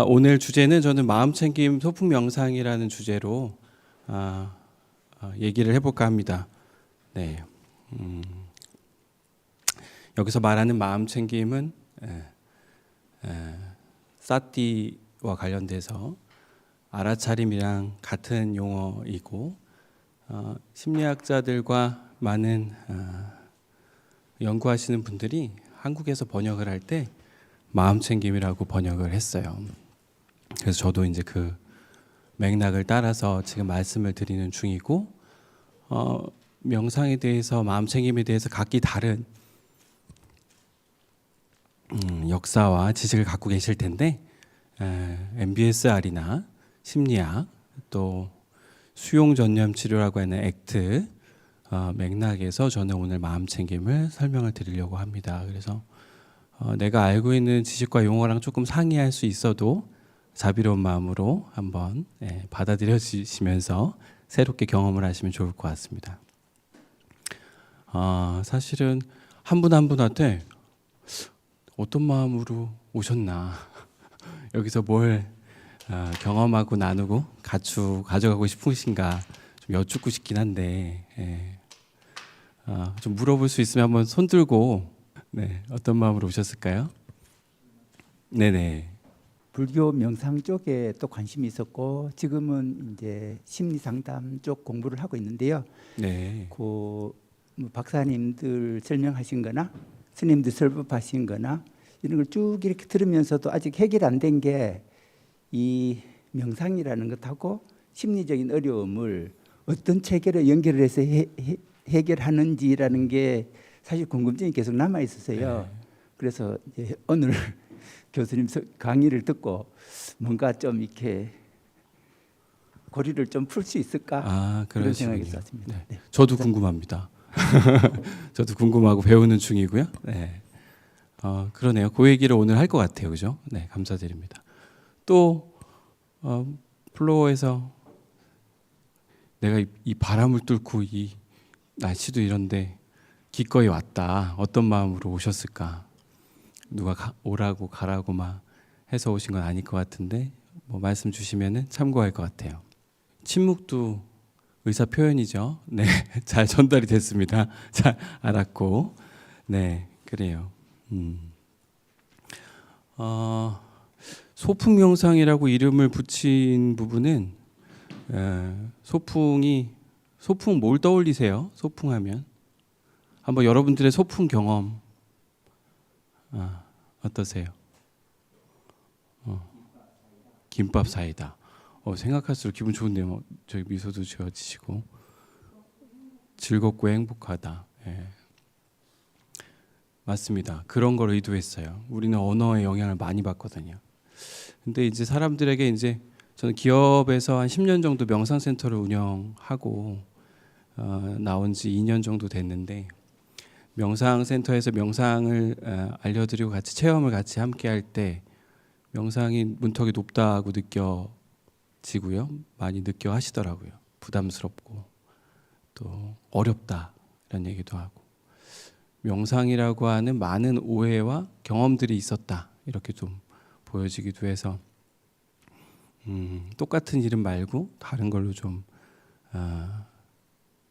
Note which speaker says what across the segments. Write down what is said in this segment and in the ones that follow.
Speaker 1: 오늘 주제는 저는 마음챙김 소풍 명상이라는 주제로 얘기를 해볼까 합니다. 네, 여기서 말하는 마음챙김은 사티와 관련돼서 알아차림이랑 같은 용어이고 심리학자들과 많은 연구하시는 분들이 한국에서 번역을 할 때 마음챙김이라고 번역을 했어요. 그래서 저도 이제 그 맥락을 따라서 지금 말씀을 드리는 중이고 명상에 대해서 마음챙김에 대해서 각기 다른 역사와 지식을 갖고 계실 텐데 MBSR이나 심리학 또 수용전념 치료라고 하는 액트 맥락에서 저는 오늘 마음챙김을 설명을 드리려고 합니다. 그래서 내가 알고 있는 지식과 용어랑 조금 상이할 수 있어도 자비로운 마음으로 한번 받아들여 주시면서 새롭게 경험을 하시면 좋을 것 같습니다. 사실은 한 분 한 분한테 어떤 마음으로 오셨나 여기서 뭘 경험하고 나누고 가져가고 싶으신가 좀 여쭙고 싶긴 한데 좀 물어볼 수 있으면 한번 손 들고 어떤 마음으로 오셨을까요? 네네.
Speaker 2: 불교 명상 쪽에 또 관심이 있었고 지금은 이제 심리 상담 쪽 공부를 하고 있는데요.
Speaker 1: 네.
Speaker 2: 그 박사님들 설명하신거나 스님들 설법하신거나 이런 걸 쭉 이렇게 들으면서도 아직 해결 안 된 게 이 명상이라는 것하고 심리적인 어려움을 어떤 체계로 연결을 해서 해결하는지라는 게 사실 궁금증이 계속 남아 있었어요. 그래서 이제 오늘 교수님 강의를 듣고 뭔가 좀 이렇게 고리를 좀 풀 수 있을까 그런 생각이 있었습니다.
Speaker 1: 네. 저도 궁금합니다. 저도 궁금하고 배우는 중이고요. 네. 그러네요. 그 얘기를 오늘 할 것 같아요, 그죠? 네, 감사드립니다. 또 플로어에서 내가 이 바람을 뚫고 이 날씨도 이런데 기꺼이 왔다. 어떤 마음으로 오셨을까? 누가 오라고 가라고 막 해서 오신 건 아닐 것 같은데 뭐 말씀 주시면은 참고할 것 같아요. 침묵도 의사 표현이죠. 네, 잘 전달이 됐습니다. 잘 알았고, 네, 그래요. 소풍 명상이라고 이름을 붙인 부분은 소풍 뭘 떠올리세요? 소풍하면 한번 여러분들의 소풍 경험 어떠세요? 김밥 사이다. 생각할수록 기분 좋은데요. 저희 미소도 지어지시고 즐겁고 행복하다. 예. 맞습니다. 그런 걸 의도했어요. 우리는 언어의 영향을 많이 받거든요. 근데 이제 사람들에게 이제 저는 기업에서 한 10년 정도 명상센터를 운영하고 나온 지 2년 정도 됐는데 명상센터에서 명상을 알려드리고 같이 체험을 같이 함께 할 때 명상이 문턱이 높다고 느껴지고요. 많이 느껴 하시더라고요. 부담스럽고 또 어렵다 이런 얘기도 하고 명상이라고 하는 많은 오해와 경험들이 있었다 이렇게 좀 보여지기도 해서 똑같은 이름 말고 다른 걸로 좀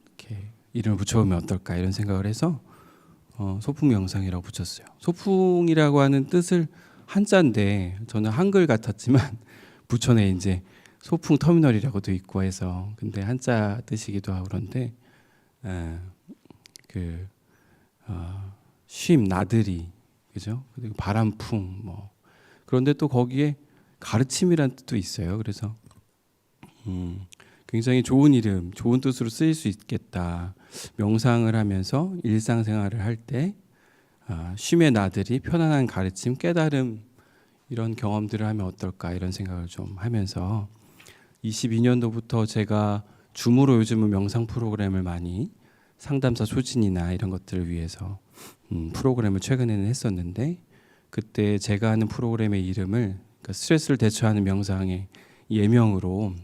Speaker 1: 이렇게 이름을 붙여보면 어떨까 이런 생각을 해서 소풍 명상이라고 붙였어요. 소풍이라고 하는 뜻을 한자인데 저는 한글 같았지만 부천에 이제 소풍 터미널이라고도 있고 해서 근데 한자 뜻이기도 하고 그런데 쉼 나들이 그죠? 그리고 바람풍 뭐 그런데 또 거기에 가르침이란 뜻도 있어요. 그래서 굉장히 좋은 이름, 좋은 뜻으로 쓰일 수 있겠다. 명상을 하면서 일상생활을 할 때 쉼의 나들이, 편안한 가르침, 깨달음 이런 경험들을 하면 어떨까 이런 생각을 좀 하면서 22년도부터 제가 줌으로 요즘은 명상 프로그램을 많이 상담사 소진이나 이런 것들을 위해서 프로그램을 최근에는 했었는데 그때 제가 하는 프로그램의 이름을 그러니까 스트레스를 대처하는 명상의 예명으로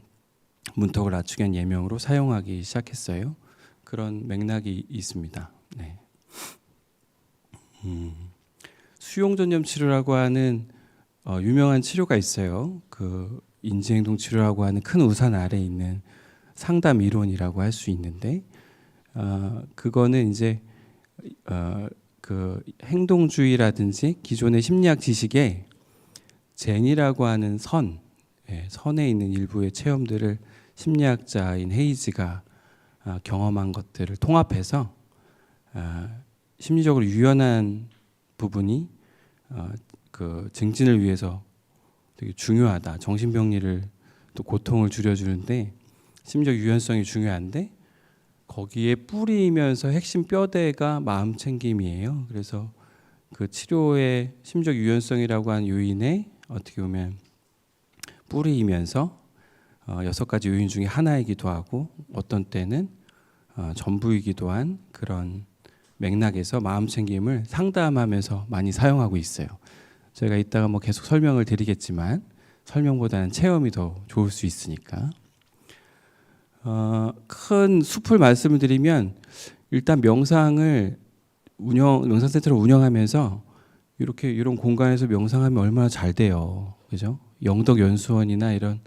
Speaker 1: 문턱을 낮추기 위한 예명으로 사용하기 시작했어요. 그런 맥락이 있습니다. 네. 수용전념 치료라고 하는 유명한 치료가 있어요. 그 인지행동 치료라고 하는 큰 우산 아래 있는 상담 이론이라고 할 수 있는데 그거는 이제 그 행동주의라든지 기존의 심리학 지식에 젠이라고 하는 선에 있는 일부의 체험들을 심리학자인 헤이즈가 경험한 것들을 통합해서 심리적으로 유연한 부분이 그 증진을 위해서 되게 중요하다. 정신병리를 또 고통을 줄여주는데 심리적 유연성이 중요한데 거기에 뿌리면서 핵심 뼈대가 마음 챙김이에요. 그래서 그 치료의 심리적 유연성이라고 하는 요인에 어떻게 보면 뿌리이면서 6가지 요인 중에 하나이기도 하고 어떤 때는 전부이기도 한 그런 맥락에서 마음 챙김을 상담하면서 많이 사용하고 있어요. 제가 이따가 뭐 계속 설명을 드리겠지만 설명보다는 체험이 더 좋을 수 있으니까 큰 숲을 말씀을 드리면 일단 명상센터를 운영하면서 이렇게 이런 공간에서 명상하면 얼마나 잘 돼요, 그죠? 영덕연수원이나 이런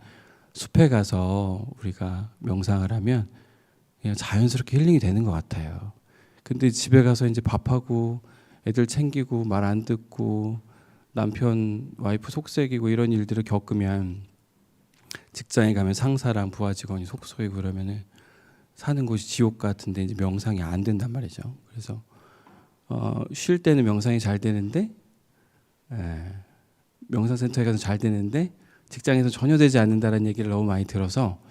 Speaker 1: 숲에 가서 우리가 명상을 하면 그냥 자연스럽게 힐링이 되는 것 같아요. 근데 집에 가서 이제 밥하고 애들 챙기고 말 안 듣고 남편 와이프 속썩이고 이런 일들을 겪으면 직장에 가면 상사랑 부하 직원이 속쏘이고 그러면은 사는 곳이 지옥 같은데 이제 명상이 안 된단 말이죠. 그래서 쉴 때는 명상이 잘 되는데 명상센터에 가서 잘 되는데 직장에서 전혀 되지 않는다는 얘기를 너무 많이 들어서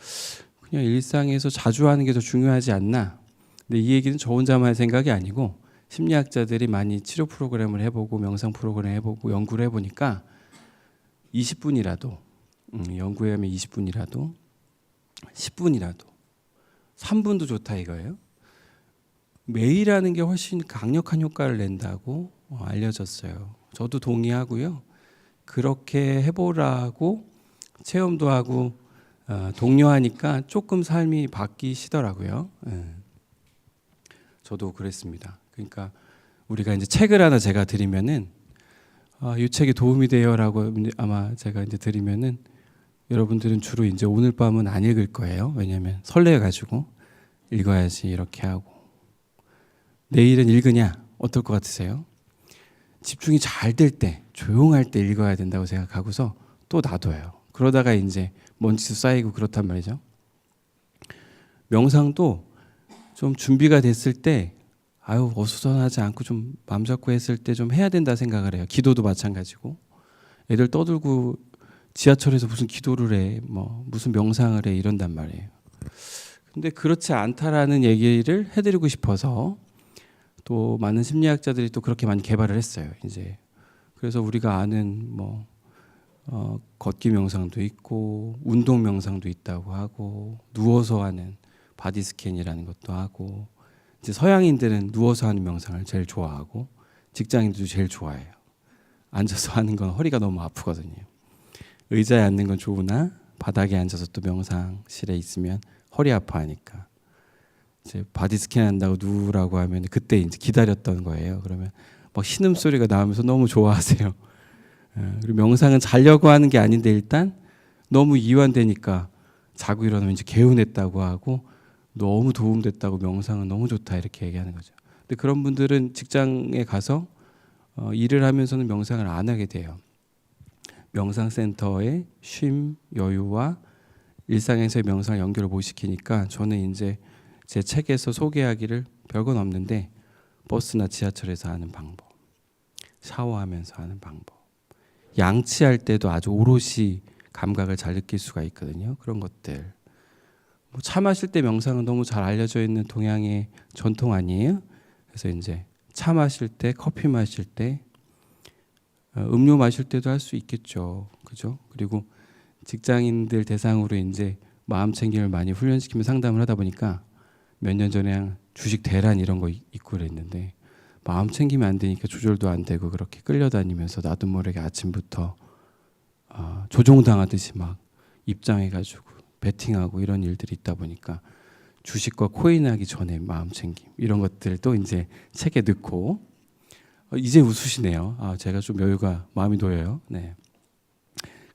Speaker 1: 그냥 일상에서 자주 하는 게 더 중요하지 않나. 근데 이 얘기는 저 혼자만 할 생각이 아니고 심리학자들이 많이 치료 프로그램을 해보고 명상 프로그램 해보고 연구를 해보니까 20분이라도 연구에 하면 20분이라도 10분이라도 3분도 좋다 이거예요. 매일 하는 게 훨씬 강력한 효과를 낸다고 알려졌어요. 저도 동의하고요. 그렇게 해보라고 체험도 하고 독려하니까 조금 삶이 바뀌시더라고요. 저도 그랬습니다. 그러니까 우리가 이제 책을 하나 제가 드리면은 이 책이 도움이 돼요라고 아마 제가 이제 드리면은 여러분들은 주로 이제 오늘 밤은 안 읽을 거예요. 왜냐하면 설레가지고 읽어야지 이렇게 하고 내일은 읽으냐 어떨 것 같으세요? 집중이 잘 될 때, 조용할 때 읽어야 된다고 생각하고서 또 놔둬요. 그러다가 이제 먼지도 쌓이고 그렇단 말이죠. 명상도 좀 준비가 됐을 때 어수선하지 않고 좀 마음 잡고 했을 때 좀 해야 된다 생각을 해요. 기도도 마찬가지고 애들 떠들고 지하철에서 무슨 기도를 해, 뭐 무슨 명상을 해 이런단 말이에요. 근데 그렇지 않다라는 얘기를 해드리고 싶어서 또 많은 심리학자들이 또 그렇게 많이 개발을 했어요. 이제 그래서 우리가 아는 뭐 걷기 명상도 있고 운동 명상도 있다고 하고 누워서 하는 바디 스캔이라는 것도 하고 이제 서양인들은 누워서 하는 명상을 제일 좋아하고 직장인들도 제일 좋아해요. 앉아서 하는 건 허리가 너무 아프거든요. 의자에 앉는 건 좋으나 바닥에 앉아서 또 명상실에 있으면 허리 아파하니까 이제 바디 스캔 한다고 누우라고 하면 그때 이제 기다렸던 거예요. 그러면 막 신음 소리가 나오면서 너무 좋아하세요. 그리고 명상은 자려고 하는 게 아닌데 일단 너무 이완되니까 자고 일어나면 이제 개운했다고 하고 너무 도움됐다고 명상은 너무 좋다 이렇게 얘기하는 거죠. 근데 그런 분들은 직장에 가서 일을 하면서는 명상을 안 하게 돼요. 명상센터의 쉼, 여유와 일상에서의 명상을 연결을 못 시키니까 저는 이제 제 책에서 소개하기를 별건 없는데 버스나 지하철에서 하는 방법, 샤워하면서 하는 방법, 양치할 때도 아주 오롯이 감각을 잘 느낄 수가 있거든요. 그런 것들. 뭐 차 마실 때 명상은 너무 잘 알려져 있는 동양의 전통 아니에요? 그래서 이제 차 마실 때, 커피 마실 때, 음료 마실 때도 할 수 있겠죠. 그죠? 그리고 직장인들 대상으로 이제 마음 챙김을 많이 훈련시키며 상담을 하다 보니까 몇 년 전에 주식 대란 이런 거 있고 그랬는데 마음 챙기면 안 되니까 조절도 안 되고 그렇게 끌려다니면서 나도 모르게 아침부터 조종당하듯이 막 입장해가지고 베팅하고 이런 일들이 있다 보니까 주식과 코인하기 전에 마음 챙김 이런 것들도 이제 책에 넣고 이제 웃으시네요. 제가 좀 여유가 마음이 놓여요. 네.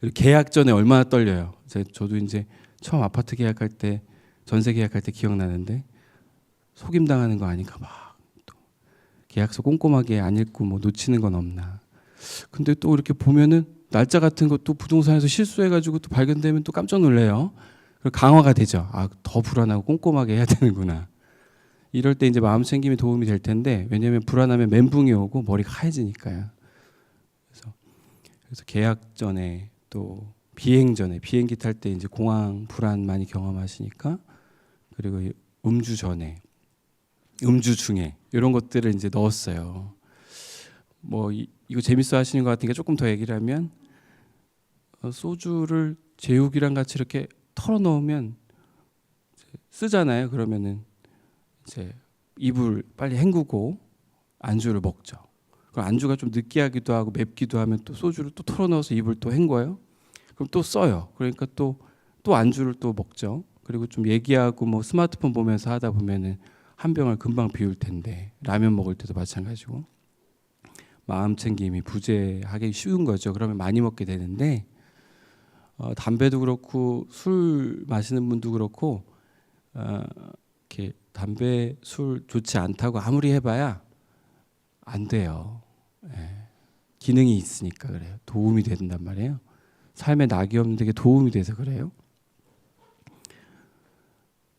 Speaker 1: 그리고 계약 전에 얼마나 떨려요. 저도 이제 처음 아파트 계약할 때, 전세 계약할 때 기억나는데 속임 당하는 거 아닌가 막 또 계약서 꼼꼼하게 안 읽고 뭐 놓치는 건 없나. 근데 또 이렇게 보면은 날짜 같은 것도 부동산에서 실수해가지고 또 발견되면 또 깜짝 놀래요. 그리고 강화가 되죠. 아, 더 불안하고 꼼꼼하게 해야 되는구나. 이럴 때 이제 마음 챙김이 도움이 될 텐데, 왜냐하면 불안하면 멘붕이 오고 머리가 하얘지니까요. 그래서 계약 전에 또 비행 전에, 비행기 탈 때 이제 공항 불안 많이 경험하시니까, 그리고 음주 전에, 음주 중에 이런 것들을 이제 넣었어요. 뭐 이거 재밌어 하시는 것 같으니까 조금 더 얘기를 하면, 소주를 제육이랑 같이 이렇게 털어 넣으면 쓰잖아요. 그러면은 이제 입을 빨리 헹구고 안주를 먹죠. 그럼 안주가 좀 느끼하기도 하고 맵기도 하면 또 소주를 또 털어 넣어서 입을 또 헹궈요. 그럼 또 써요. 그러니까 또 안주를 또 먹죠. 그리고 좀 얘기하고 뭐 스마트폰 보면서 하다 보면은 한 병을 금방 비울 텐데, 라면 먹을 때도 마찬가지고 마음 챙김이 부재하기 쉬운 거죠. 그러면 많이 먹게 되는데, 담배도 그렇고 술 마시는 분도 그렇고 이렇게 담배, 술 좋지 않다고 아무리 해봐야 안 돼요. 예. 기능이 있으니까 그래요. 도움이 된단 말이에요. 삶에 낙이 없는 데게 도움이 돼서 그래요.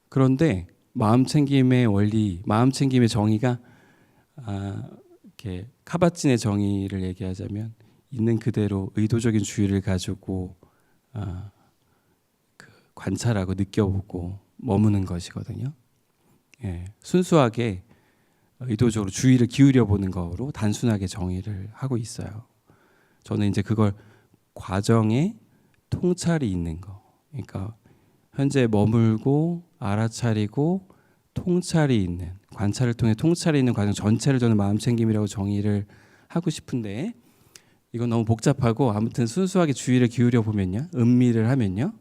Speaker 1: 그런데 마음 챙김의 원리, 마음 챙김의 정의가 이렇게 카바진의 정의를 얘기하자면, 있는 그대로 의도적인 주의를 가지고 그 관찰하고 느껴보고 머무는 것이거든요. 예, 순수하게 의도적으로 주의를 기울여 보는 거로 단순하게 정의를 하고 있어요. 저는 이제 그걸 과정에 통찰이 있는 거, 그러니까 현재 머물고 알아차리고 통찰이 있는, 관찰을 통해 통찰이 있는 과정 전체를 저는 마음챙김이라고 정의를 하고 싶은데, 이건 너무 복잡하고, 아무튼 순수하게 주의를 기울여 보면요, 음미를 하면요,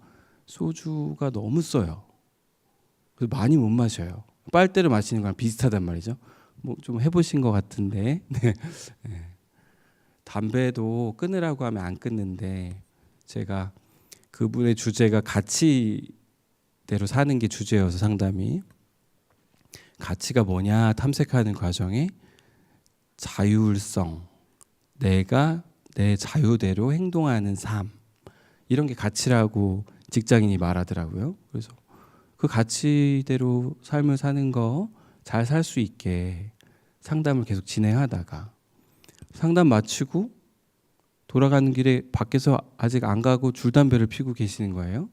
Speaker 1: 소주가 너무 써요. 그래서 많이 못 마셔요. 빨대로 마시는 거랑 비슷하단 말이죠. 뭐 좀 해보신 것 같은데. 네. 담배도 끊으라고 하면 안 끊는데, 제가 그분의 주제가 가치대로 사는 게 주제여서 상담이, 가치가 뭐냐 탐색하는 과정에 자율성, 내가 내 자유대로 행동하는 삶, 이런 게 가치라고 직장인이 말하더라고요. 그래서 그 가치대로 삶을 사는 거 잘 살 수 있게 상담을 계속 진행하다가, 상담 마치고 돌아가는 길에 밖에서 아직 안 가고 줄담배를 피우고 계시는 거예요.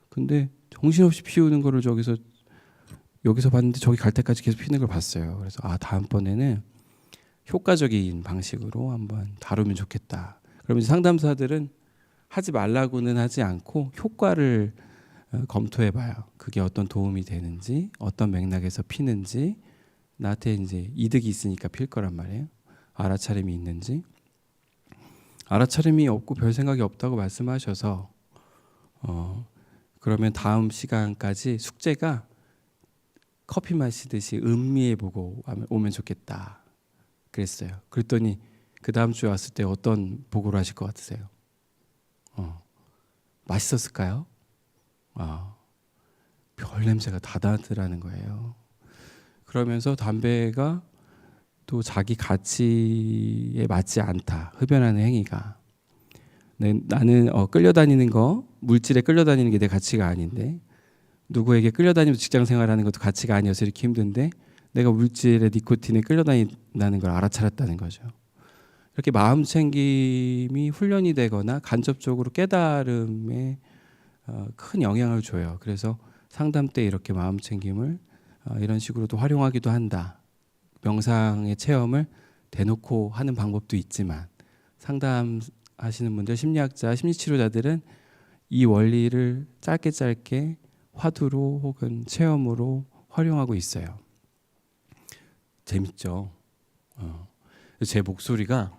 Speaker 1: 근데 정신없이 피우는 거를 여기서 봤는데 저기 갈 때까지 계속 피우는 걸 봤어요. 그래서 다음번에는 효과적인 방식으로 한번 다루면 좋겠다. 그러면 상담사들은 하지 말라고는 하지 않고 효과를 검토해봐요. 그게 어떤 도움이 되는지, 어떤 맥락에서 피는지, 나한테 이제 이득이 있으니까 필 거란 말이에요. 알아차림이 있는지. 알아차림이 없고 별 생각이 없다고 말씀하셔서, 그러면 다음 시간까지 숙제가 커피 마시듯이 음미해보고 오면 좋겠다 그랬어요. 그랬더니 그 다음 주에 왔을 때 어떤 보고를 하실 것 같으세요? 맛있었을까요? 별 냄새가 다 나더라는 거예요. 그러면서 담배가 또 자기 가치에 맞지 않다, 흡연하는 행위가. 나는 끌려다니는 거, 물질에 끌려다니는 게 내 가치가 아닌데, 누구에게 끌려다니면서 직장 생활하는 것도 가치가 아니어서 이렇게 힘든데, 내가 물질에 니코틴에 끌려다닌다는 걸 알아차렸다는 거죠. 이렇게 마음 챙김이 훈련이 되거나 간접적으로 깨달음에 큰 영향을 줘요. 그래서 상담 때 이렇게 마음 챙김을 이런 식으로도 활용하기도 한다. 명상의 체험을 대놓고 하는 방법도 있지만, 상담하시는 분들, 심리학자, 심리치료자들은 이 원리를 짧게 화두로 혹은 체험으로 활용하고 있어요. 재밌죠? 제 목소리가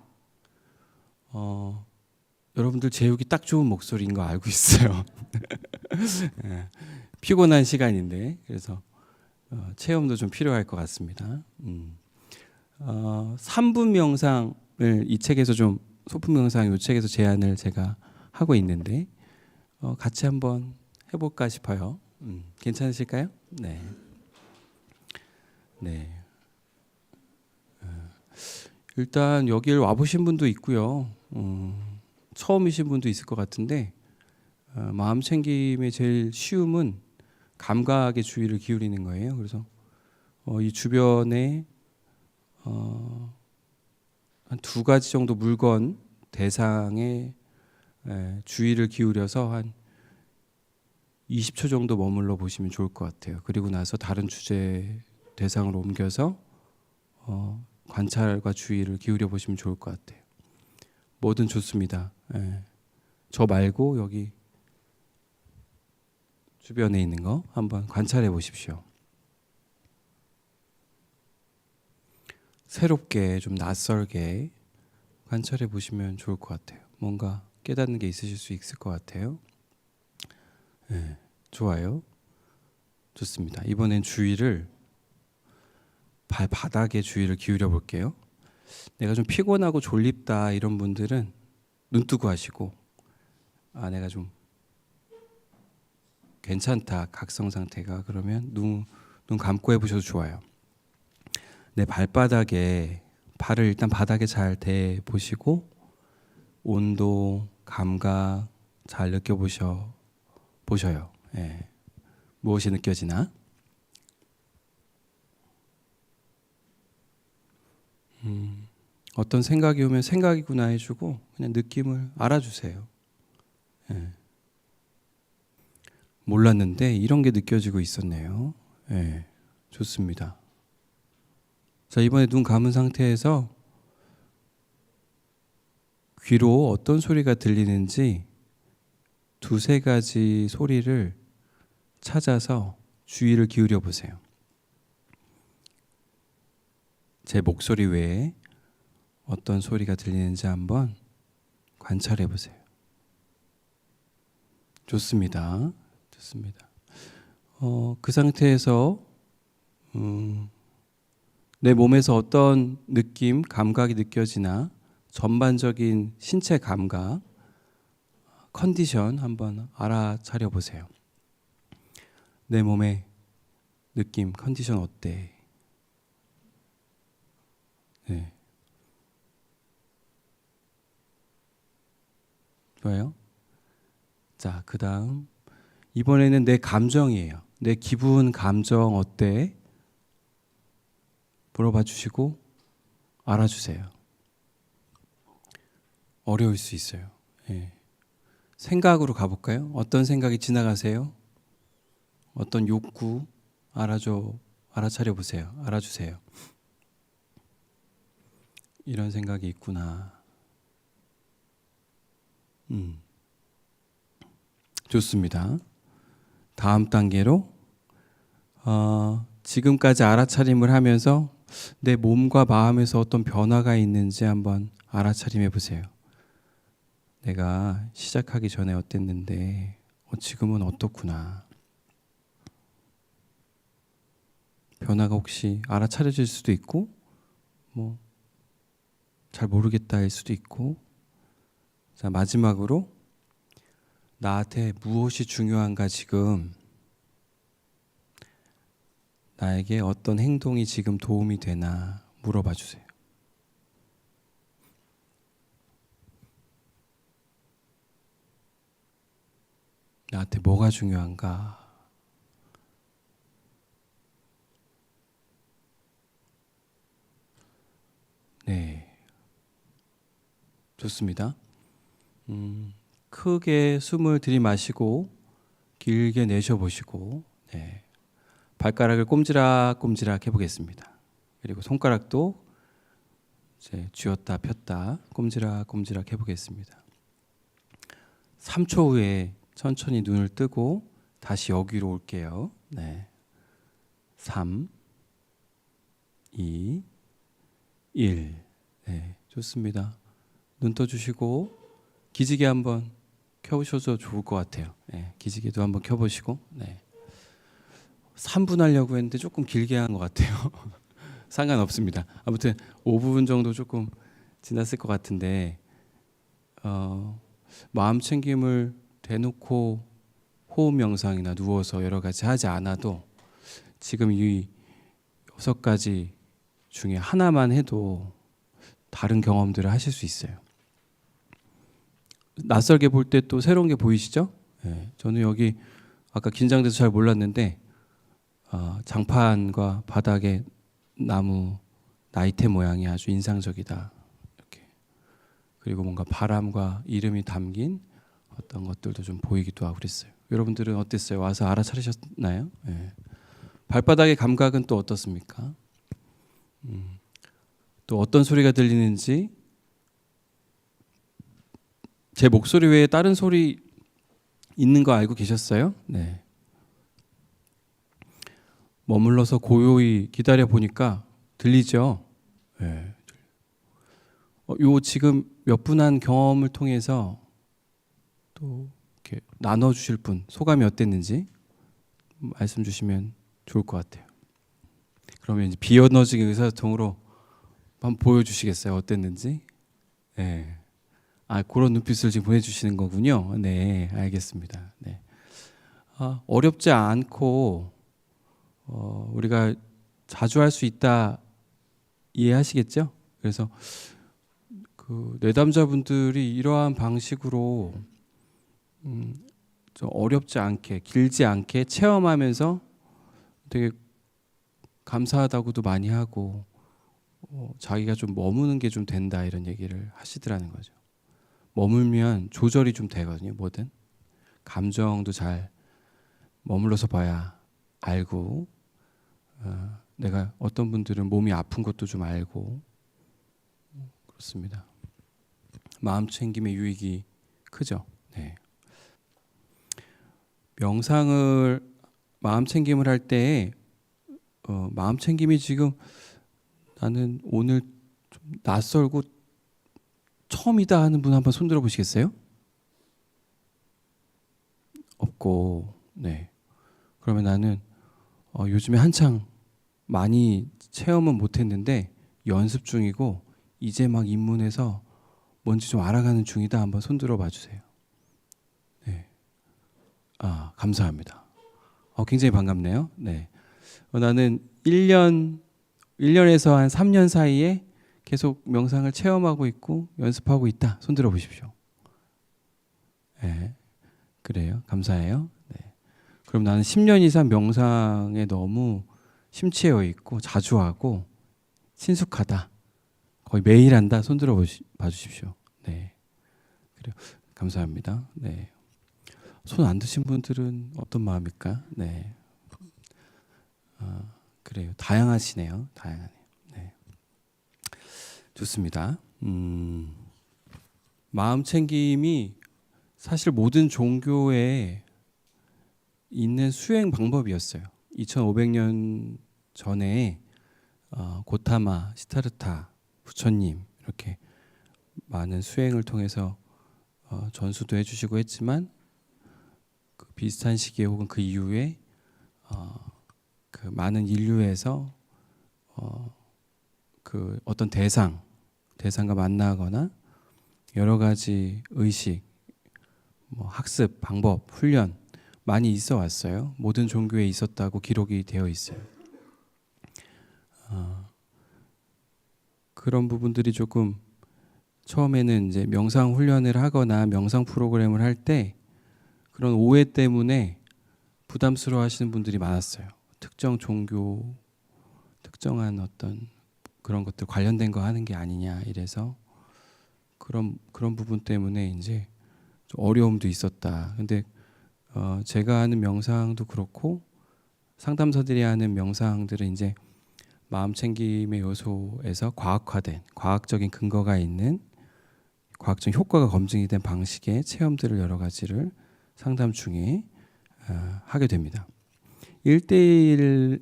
Speaker 1: 여러분들 제육이 딱 좋은 목소리인 거 알고 있어요. 피곤한 시간인데, 그래서 체험도 좀 필요할 것 같습니다. 3분 명상을 이 책에서 좀, 소품 명상 이 책에서 제안을 제가 하고 있는데 같이 한번 해볼까 싶어요. 괜찮으실까요? 네. 네. 일단 여길 와보신 분도 있고요. 처음이신 분도 있을 것 같은데 마음 챙김의 제일 쉬움은 감각에 주의를 기울이는 거예요. 그래서 이 주변에 한 두 가지 정도 물건 대상에 주의를 기울여서 한 20초 정도 머물러 보시면 좋을 것 같아요. 그리고 나서 다른 주제 대상으로 옮겨서 관찰과 주의를 기울여 보시면 좋을 것 같아요. 뭐든 좋습니다. 저 말고 여기 주변에 있는 거 한번 관찰해 보십시오. 새롭게 좀 낯설게 관찰해 보시면 좋을 것 같아요. 뭔가 깨닫는 게 있으실 수 있을 것 같아요. 좋아요. 좋습니다. 이번엔 주의를 발바닥에 주의를 기울여 볼게요. 내가 좀 피곤하고 졸립다 이런 분들은 눈 뜨고 하시고, 내가 좀 괜찮다 각성 상태가, 그러면 눈 감고 해보셔도 좋아요. 내 발바닥에 발을 일단 바닥에 잘 대 보시고 온도, 감각 잘 느껴보셔요. 무엇이 느껴지나? 어떤 생각이 오면 생각이구나 해주고 그냥 느낌을 알아주세요. 몰랐는데 이런 게 느껴지고 있었네요. 좋습니다. 자, 이번에 눈 감은 상태에서 귀로 어떤 소리가 들리는지 두세 가지 소리를 찾아서 주의를 기울여 보세요. 제 목소리 외에 어떤 소리가 들리는지 한번 관찰해 보세요. 좋습니다. 좋습니다. 그 상태에서 내 몸에서 어떤 느낌, 감각이 느껴지나 전반적인 신체 감각, 컨디션 한번 알아차려 보세요. 내 몸의 느낌, 컨디션 어때? 네. 좋아요. 자, 그 다음 이번에는 내 감정이에요. 내 기분, 감정 어때? 물어봐 주시고 알아주세요. 어려울 수 있어요. 생각으로 가볼까요? 어떤 생각이 지나가세요? 어떤 욕구 알아차려 보세요. 알아주세요. 이런 생각이 있구나. 좋습니다. 다음 단계로 지금까지 알아차림을 하면서 내 몸과 마음에서 어떤 변화가 있는지 한번 알아차림해 보세요. 내가 시작하기 전에 어땠는데 지금은 어떻구나. 변화가 혹시 알아차려질 수도 있고 잘 모르겠다일 수도 있고. 자, 마지막으로 나한테 무엇이 중요한가, 지금 나에게 어떤 행동이 지금 도움이 되나 물어봐 주세요. 나한테 뭐가 중요한가? 네, 좋습니다. 크게 숨을 들이마시고 길게 내쉬어보시고, 발가락을 꼼지락 해보겠습니다. 그리고 손가락도 이제 쥐었다 폈다 꼼지락 해보겠습니다. 3초 후에 천천히 눈을 뜨고 다시 여기로 올게요. 3, 2, 1. 좋습니다. 눈 떠주시고 기지개 한번 켜보셔도 좋을 것 같아요. 기지개도 한번 켜보시고. 3분 하려고 했는데 조금 길게 한 것 같아요. 상관없습니다. 아무튼 5분 정도 조금 지났을 것 같은데 마음 챙김을 대놓고 호흡 명상이나 누워서 여러 가지 하지 않아도 지금 이 6가지 중에 하나만 해도 다른 경험들을 하실 수 있어요. 낯설게 볼 때 또 새로운 게 보이시죠? 네, 저는 여기 아까 긴장돼서 잘 몰랐는데 장판과 바닥에 나무 나이테 모양이 아주 인상적이다. 이렇게. 그리고 뭔가 바람과 이름이 담긴 어떤 것들도 좀 보이기도 하고 그랬어요. 여러분들은 어땠어요? 와서 알아차리셨나요? 네. 발바닥의 감각은 또 어떻습니까? 또 어떤 소리가 들리는지 제 목소리 외에 다른 소리 있는 거 알고 계셨어요? 네. 머물러서 고요히 기다려 보니까 들리죠? 네. 요 지금 몇 분 한 경험을 통해서 또 이렇게 나눠 주실 분 소감이 어땠는지 말씀 주시면 좋을 것 같아요. 그러면 이제 비에너지 의사소통으로 한번 보여주시겠어요? 어땠는지? 네. 그런 눈빛을 지금 보내주시는 거군요. 네, 알겠습니다. 네. 어렵지 않고 우리가 자주 할 수 있다 이해하시겠죠? 그래서 그 내담자분들이 이러한 방식으로 좀 어렵지 않게 길지 않게 체험하면서 되게 감사하다고도 많이 하고 자기가 좀 머무는 게 좀 된다 이런 얘기를 하시더라는 거죠. 머물면 조절이 좀 되거든요. 뭐든 감정도 잘 머물러서 봐야 알고 내가 어떤 분들은 몸이 아픈 것도 좀 알고 그렇습니다. 마음 챙김의 유익이 크죠. 네. 명상을 마음 챙김을 할 때 마음 챙김이 지금 나는 오늘 좀 낯설고 처음이다 하는 분 한번 손들어 보시겠어요? 없고, 네. 그러면 나는 요즘에 한창 많이 체험은 못했는데 연습 중이고 이제 막 입문해서 뭔지 좀 알아가는 중이다 한번 손들어 봐주세요. 네. 감사합니다. 굉장히 반갑네요. 네. 나는 1년에서 한 3년 사이에 계속 명상을 체험하고 있고 연습하고 있다. 손들어 보십시오. 네. 그래요. 감사해요. 네. 그럼 나는 10년 이상 명상에 너무 심취해 있고 자주 하고 친숙하다. 거의 매일 한다. 손들어 봐주십시오. 네. 그래요. 감사합니다. 네. 손 안 드신 분들은 어떤 마음일까? 네. 그래요. 다양하시네요. 다양하네요. 네. 좋습니다. 마음 챙김이 사실 모든 종교에 있는 수행 방법이었어요. 2500년 전에 고타마, 시타르타, 부처님 이렇게 많은 수행을 통해서 전수도 해주시고 했지만 그 비슷한 시기에 혹은 그 이후에 그 많은 인류에서 그 어떤 대상과 만나거나 여러 가지 의식, 뭐 학습, 방법, 훈련 많이 있어 왔어요. 모든 종교에 있었다고 기록이 되어 있어요. 그런 부분들이 조금 처음에는 이제 명상 훈련을 하거나 명상 프로그램을 할 때 그런 오해 때문에 부담스러워 하시는 분들이 많았어요. 특정 종교, 특정한 어떤 그런 것들 관련된 거 하는 게 아니냐 이래서 그런 부분 때문에 이제 좀 어려움도 있었다. 근데 제가 하는 명상도 그렇고 상담사들이 하는 명상들은 이제 마음 챙김의 요소에서 과학화된 과학적인 근거가 있는 과학적 효과가 검증이 된 방식의 체험들을 여러 가지를 상담 중에 하게 됩니다. 1대1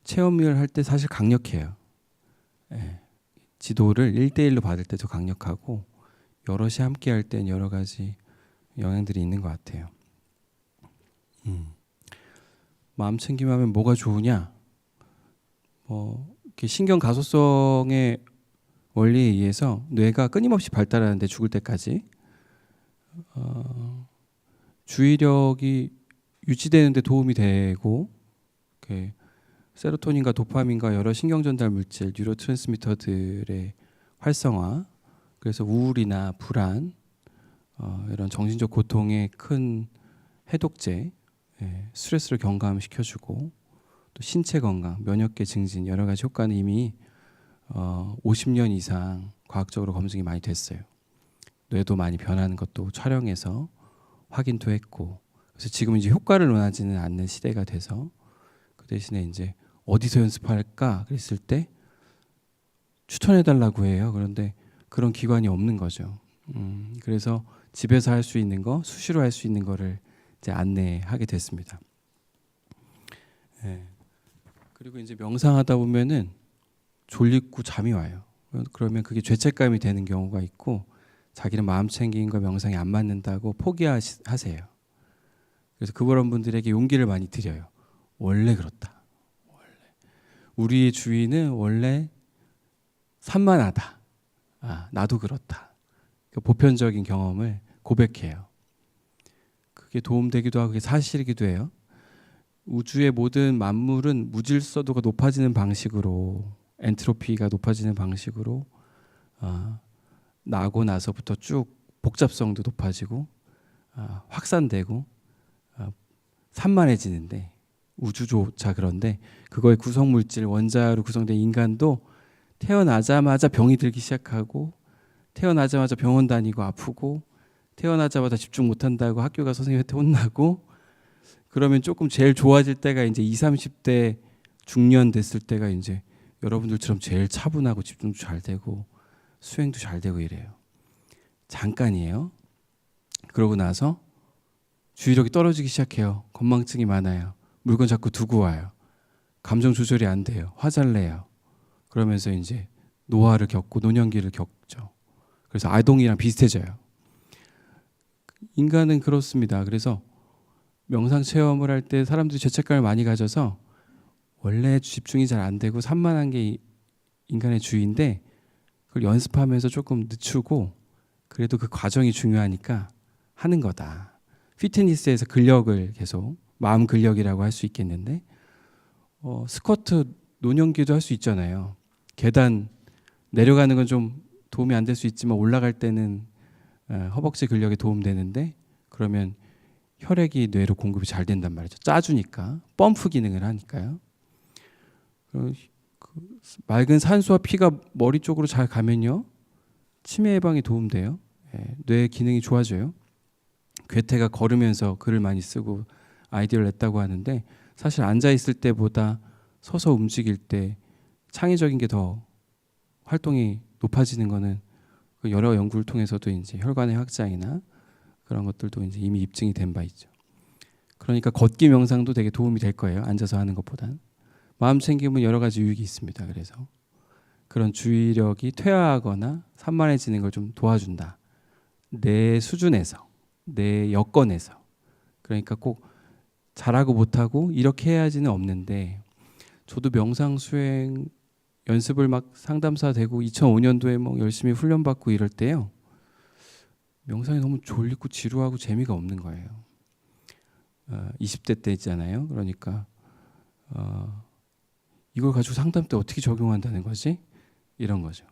Speaker 1: 체험을 할 때 사실 강력해요. 지도를 1대1로 받을 때도 강력하고 여럿이 함께 할 땐 여러 가지 영향들이 있는 것 같아요. 마음 챙김하면 뭐가 좋으냐? 이렇게 신경 가소성의 원리에 의해서 뇌가 끊임없이 발달하는데 죽을 때까지 주의력이 유지되는 데 도움이 되고 이렇게 세로토닌과 도파민과 여러 신경 전달 물질, 뉴로트랜스미터들의 활성화, 그래서 우울이나 불안, 이런 정신적 고통의 큰 해독제, 스트레스를 경감시켜주고 또 신체 건강, 면역계 증진 여러 가지 효과는 이미 50년 이상 과학적으로 검증이 많이 됐어요. 뇌도 많이 변하는 것도 촬영해서 확인도 했고, 그래서 지금 이제 효과를 논하지는 않는 시대가 돼서 그 대신에 이제 어디서 연습할까 그랬을 때 추천해달라고 해요. 그런데 그런 기관이 없는 거죠. 그래서 집에서 할 수 있는 거, 수시로 할 수 있는 거를 이제 안내하게 됐습니다. 예. 그리고 이제 명상하다 보면은 졸리고 잠이 와요. 그러면 그게 죄책감이 되는 경우가 있고 자기는 마음 챙김과 명상이 안 맞는다고 포기하세요. 그래서 그런 분들에게 용기를 많이 드려요. 원래 그렇다. 우리의 주위는 원래 산만하다. 나도 그렇다. 그 보편적인 경험을 고백해요. 그게 도움되기도 하고 그게 사실이기도 해요. 우주의 모든 만물은 무질서도가 높아지는 방식으로, 엔트로피가 높아지는 방식으로 나고 나서부터 쭉 복잡성도 높아지고 확산되고 산만해지는데, 우주조차 그런데 그거의 구성물질 원자로 구성된 인간도 태어나자마자 병이 들기 시작하고, 태어나자마자 병원 다니고 아프고, 태어나자마자 집중 못한다고 학교 가서 선생님한테 혼나고, 그러면 조금 제일 좋아질 때가 이제 20, 30대 중년 됐을 때가 이제 여러분들처럼 제일 차분하고 집중도 잘 되고 수행도 잘 되고 이래요. 잠깐이에요. 그러고 나서 주의력이 떨어지기 시작해요. 건망증이 많아요. 물건 자꾸 두고 와요. 감정 조절이 안 돼요. 화잘 내요. 그러면서 이제 노화를 겪고 노년기를 겪죠. 그래서 아동이랑 비슷해져요. 인간은 그렇습니다. 그래서 명상 체험을 할 때 사람들이 죄책감을 많이 가져서 원래 집중이 잘 안 되고 산만한 게 인간의 주의인데, 그걸 연습하면서 조금 늦추고 그래도 그 과정이 중요하니까 하는 거다. 피트니스에서 근력을 계속, 마음 근력이라고 할 수 있겠는데, 스쿼트 노년기도 할 수 있잖아요. 계단 내려가는 건 좀 도움이 안 될 수 있지만 올라갈 때는 허벅지 근력에 도움되는데, 그러면 혈액이 뇌로 공급이 잘 된단 말이죠. 짜주니까, 펌프 기능을 하니까요. 맑은 산소와 피가 머리 쪽으로 잘 가면요, 치매 예방에 도움돼요. 뇌 기능이 좋아져요. 괴테가 걸으면서 글을 많이 쓰고 아이디어를 냈다고 하는데, 사실 앉아 있을 때보다 서서 움직일 때 창의적인 게 더 활동이 높아지는 거는 여러 연구를 통해서도 이제 혈관의 확장이나 그런 것들도 이제 이미 입증이 된 바 있죠. 그러니까 걷기 명상도 되게 도움이 될 거예요. 앉아서 하는 것보단. 마음 챙김은 여러 가지 유익이 있습니다. 그래서 그런 주의력이 퇴화하거나 산만해지는 걸 좀 도와준다. 내 수준에서, 내 여건에서. 그러니까 꼭 잘하고 못하고 이렇게 해야지는 없는데, 저도 명상 수행 연습을 막 상담사 되고 2005년도에 뭐 열심히 훈련받고 이럴 때요, 명상이 너무 졸리고 지루하고 재미가 없는 거예요. 20대 때 있잖아요. 그러니까 이걸 가지고 상담 때 어떻게 적용한다는 거지? 이런 거죠.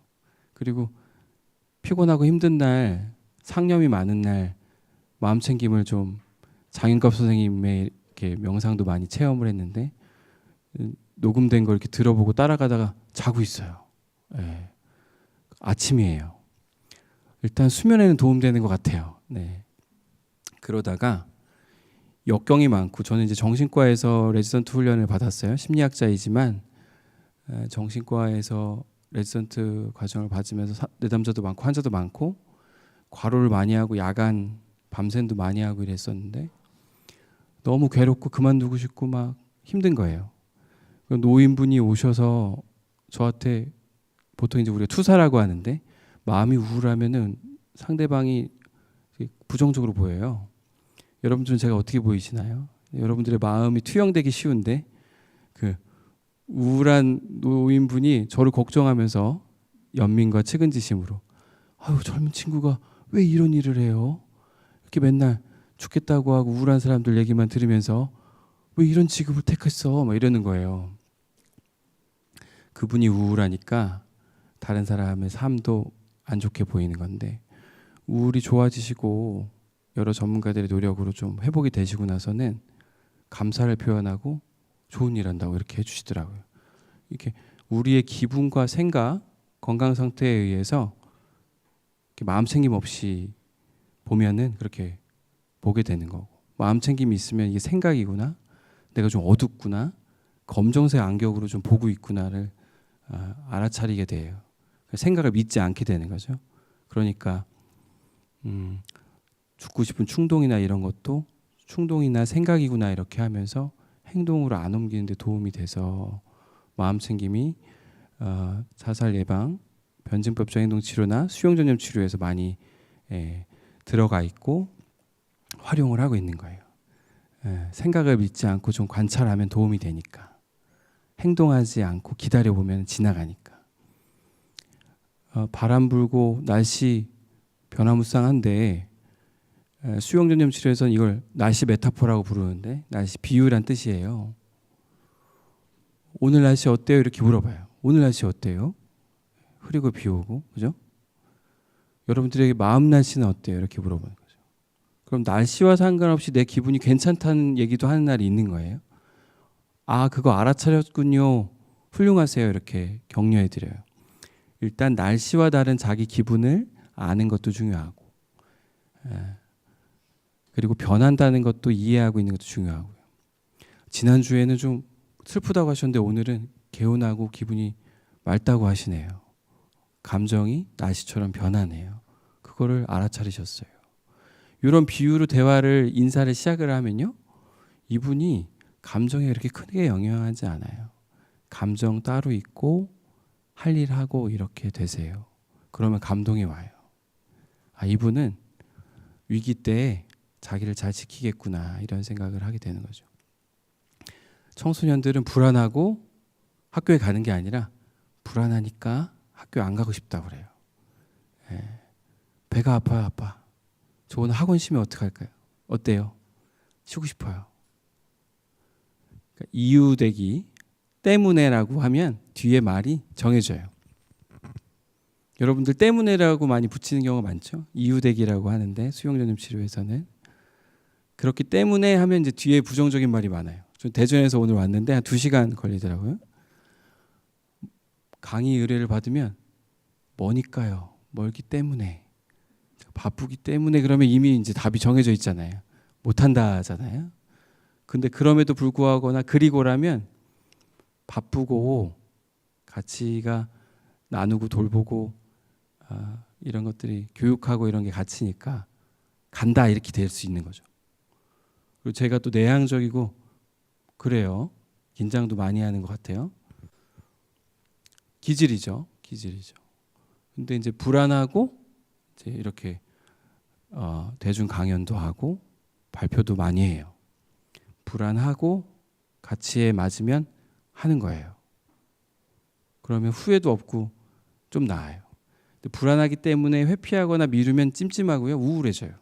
Speaker 1: 그리고 피곤하고 힘든 날, 상념이 많은 날 마음 챙김을 좀, 장윤갑 선생님의 이렇게 명상도 많이 체험을 했는데 녹음된 걸 이렇게 들어보고 따라가다가 자고 있어요. 아침이에요. 일단 수면에는 도움되는 것 같아요. 그러다가 역경이 많고, 저는 이제 정신과에서 레지던트 훈련을 받았어요. 심리학자이지만 정신과에서 레지던트 과정을 받으면서 내담자도 많고 환자도 많고 과로를 많이 하고 야간 밤샘도 많이 하고 이랬었는데, 너무 괴롭고 그만두고 싶고 막 힘든 거예요. 노인분이 오셔서 저한테, 보통 이제 우리가 투사라고 하는데, 마음이 우울하면은 상대방이 부정적으로 보여요. 여러분들은 제가 어떻게 보이시나요? 여러분들의 마음이 투영되기 쉬운데, 그 우울한 노인분이 저를 걱정하면서 연민과 측은지심으로, 아유 젊은 친구가 왜 이런 일을 해요? 이렇게 맨날 죽겠다고 하고 우울한 사람들 얘기만 들으면서 왜 이런 직업을 택했어? 막 이러는 거예요. 그분이 우울하니까 다른 사람의 삶도 안 좋게 보이는 건데, 우울이 좋아지시고 여러 전문가들의 노력으로 좀 회복이 되시고 나서는 감사를 표현하고 좋은 일 한다고 이렇게 해주시더라고요. 이렇게 우리의 기분과 생각, 건강 상태에 의해서 이렇게 마음 챙김 없이 보면은 그렇게 보게 되는 거고, 마음 챙김이 있으면 이게 생각이구나, 내가 좀 어둡구나, 검정색 안경으로 좀 보고 있구나를 알아차리게 돼요. 생각을 믿지 않게 되는 거죠. 그러니까 죽고 싶은 충동이나 이런 것도 충동이나 생각이구나 이렇게 하면서 행동으로 안 옮기는 데 도움이 돼서 마음 챙김이 자살 예방, 변증법적 행동 치료나 수용 전염 치료에서 많이 들어가 있고 활용을 하고 있는 거예요. 생각을 믿지 않고 좀 관찰하면 도움이 되니까, 행동하지 않고 기다려 보면 지나가니까. 바람 불고 날씨 변화무쌍한데 수용 전염 치료에서는 이걸 날씨 메타포라고 부르는데, 날씨 비유란 뜻이에요. 오늘 날씨 어때요? 이렇게 물어봐요. 오늘 날씨 어때요? 흐리고 비 오고, 그죠? 여러분들에게 마음 날씨는 어때요? 이렇게 물어보는 거죠. 그럼 날씨와 상관없이 내 기분이 괜찮다는 얘기도 하는 날이 있는 거예요. 아, 그거 알아차렸군요. 훌륭하세요. 이렇게 격려해 드려요. 일단 날씨와 다른 자기 기분을 아는 것도 중요하고, 그리고 변한다는 것도 이해하고 있는 것도 중요하고요. 지난주에는 좀 슬프다고 하셨는데 오늘은 개운하고 기분이 맑다고 하시네요. 감정이 날씨처럼 변하네요. 그거를 알아차리셨어요. 이런 비유로 대화를, 인사를 시작을 하면요, 이분이 감정에 그렇게 크게 영향하지 않아요. 감정 따로 있고 할 일 하고 이렇게 되세요. 그러면 감동이 와요. 아, 이분은 위기 때 자기를 잘 지키겠구나 이런 생각을 하게 되는 거죠. 청소년들은 불안하고 학교에 가는 게 아니라 불안하니까 학교 안 가고 싶다고 그래요. 배가 아파요, 아빠. 저 오늘 학원 쉬면 어떡할까요? 어때요? 쉬고 싶어요. 그러니까 이유되기 때문에라고 하면 뒤에 말이 정해져요. 여러분들 때문에라고 많이 붙이는 경우가 많죠. 이유되기라고 하는데 수용전염 치료에서는 그렇기 때문에 하면 이제 뒤에 부정적인 말이 많아요. 저 대전에서 오늘 왔는데 한 2시간 걸리더라고요. 강의 의뢰를 받으면 뭐니까요? 멀기 때문에, 바쁘기 때문에, 그러면 이미 이제 답이 정해져 있잖아요. 못한다잖아요. 근데 그럼에도 불구하거나 그리고라면 바쁘고 가치가 나누고 돌보고 이런 것들이 교육하고 이런 게 가치니까 간다 이렇게 될 수 있는 거죠. 그리고 제가 또 내향적이고 그래요. 긴장도 많이 하는 것 같아요. 기질이죠. 근데 이제 불안하고 이제 이렇게 대중 강연도 하고 발표도 많이 해요. 불안하고 가치에 맞으면 하는 거예요. 그러면 후회도 없고 좀 나아요. 근데 불안하기 때문에 회피하거나 미루면 찜찜하고요, 우울해져요.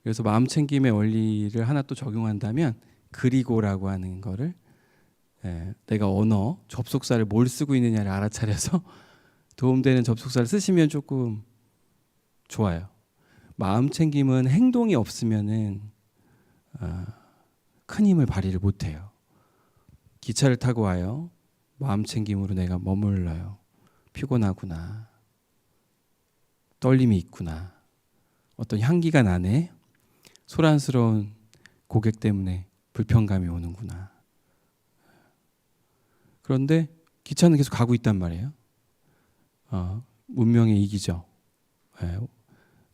Speaker 1: 그래서 마음 챙김의 원리를 하나 또 적용한다면 그리고라고 하는 거를 내가 언어, 접속사를 뭘 쓰고 있느냐를 알아차려서 도움되는 접속사를 쓰시면 조금 좋아요. 마음 챙김은 행동이 없으면은 큰 힘을 발휘를 못해요. 기차를 타고 와요. 마음 챙김으로 내가 머물러요. 피곤하구나. 떨림이 있구나. 어떤 향기가 나네. 소란스러운 고객 때문에 불편감이 오는구나. 그런데 기차는 계속 가고 있단 말이에요. 운명의 이기죠.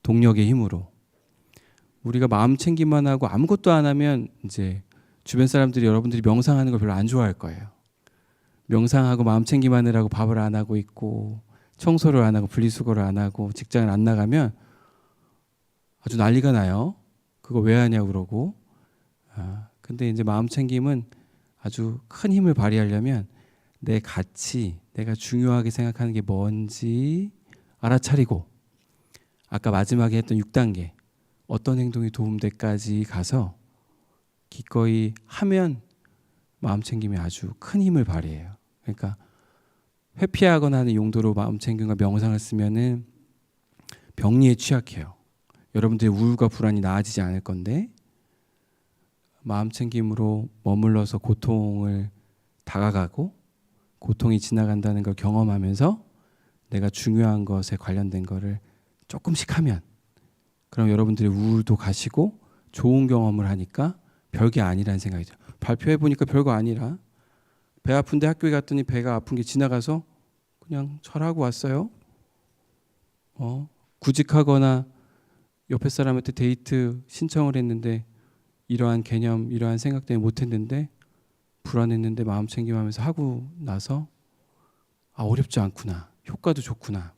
Speaker 1: 동력의 힘으로. 우리가 마음 챙기만 하고 아무것도 안 하면 이제 주변 사람들이, 여러분들이 명상하는 걸 별로 안 좋아할 거예요. 명상하고 마음 챙기만 하느라고 밥을 안 하고 있고 청소를 안 하고 분리수거를 안 하고 직장을 안 나가면 아주 난리가 나요. 그거 왜 하냐고 그러고. 근데 이제 마음 챙김은 아주 큰 힘을 발휘하려면 내 가치, 내가 중요하게 생각하는 게 뭔지 알아차리고 아까 마지막에 했던 6단계 어떤 행동이 도움돼까지 가서 기꺼이 하면 마음 챙김이 아주 큰 힘을 발휘해요. 그러니까 회피하거나 하는 용도로 마음 챙김과 명상을 쓰면은 병리에 취약해요. 여러분들의 우울과 불안이 나아지지 않을 건데 마음 챙김으로 머물러서 고통을 다가가고 고통이 지나간다는 걸 경험하면서 내가 중요한 것에 관련된 거를 조금씩 하면 그럼 여러분들의 우울도 가시고 좋은 경험을 하니까 별게 아니라는 생각이 들어요. 발표해 보니까 별거 아니라 배 아픈데 학교에 갔더니 배가 아픈 게 지나가서 그냥 절하고 왔어요. 구직하거나 옆에 사람한테 데이트 신청을 했는데 이러한 개념, 이러한 생각 때문에 못했는데 불안했는데 마음 챙김하면서 하고 나서 어렵지 않구나. 효과도 좋구나.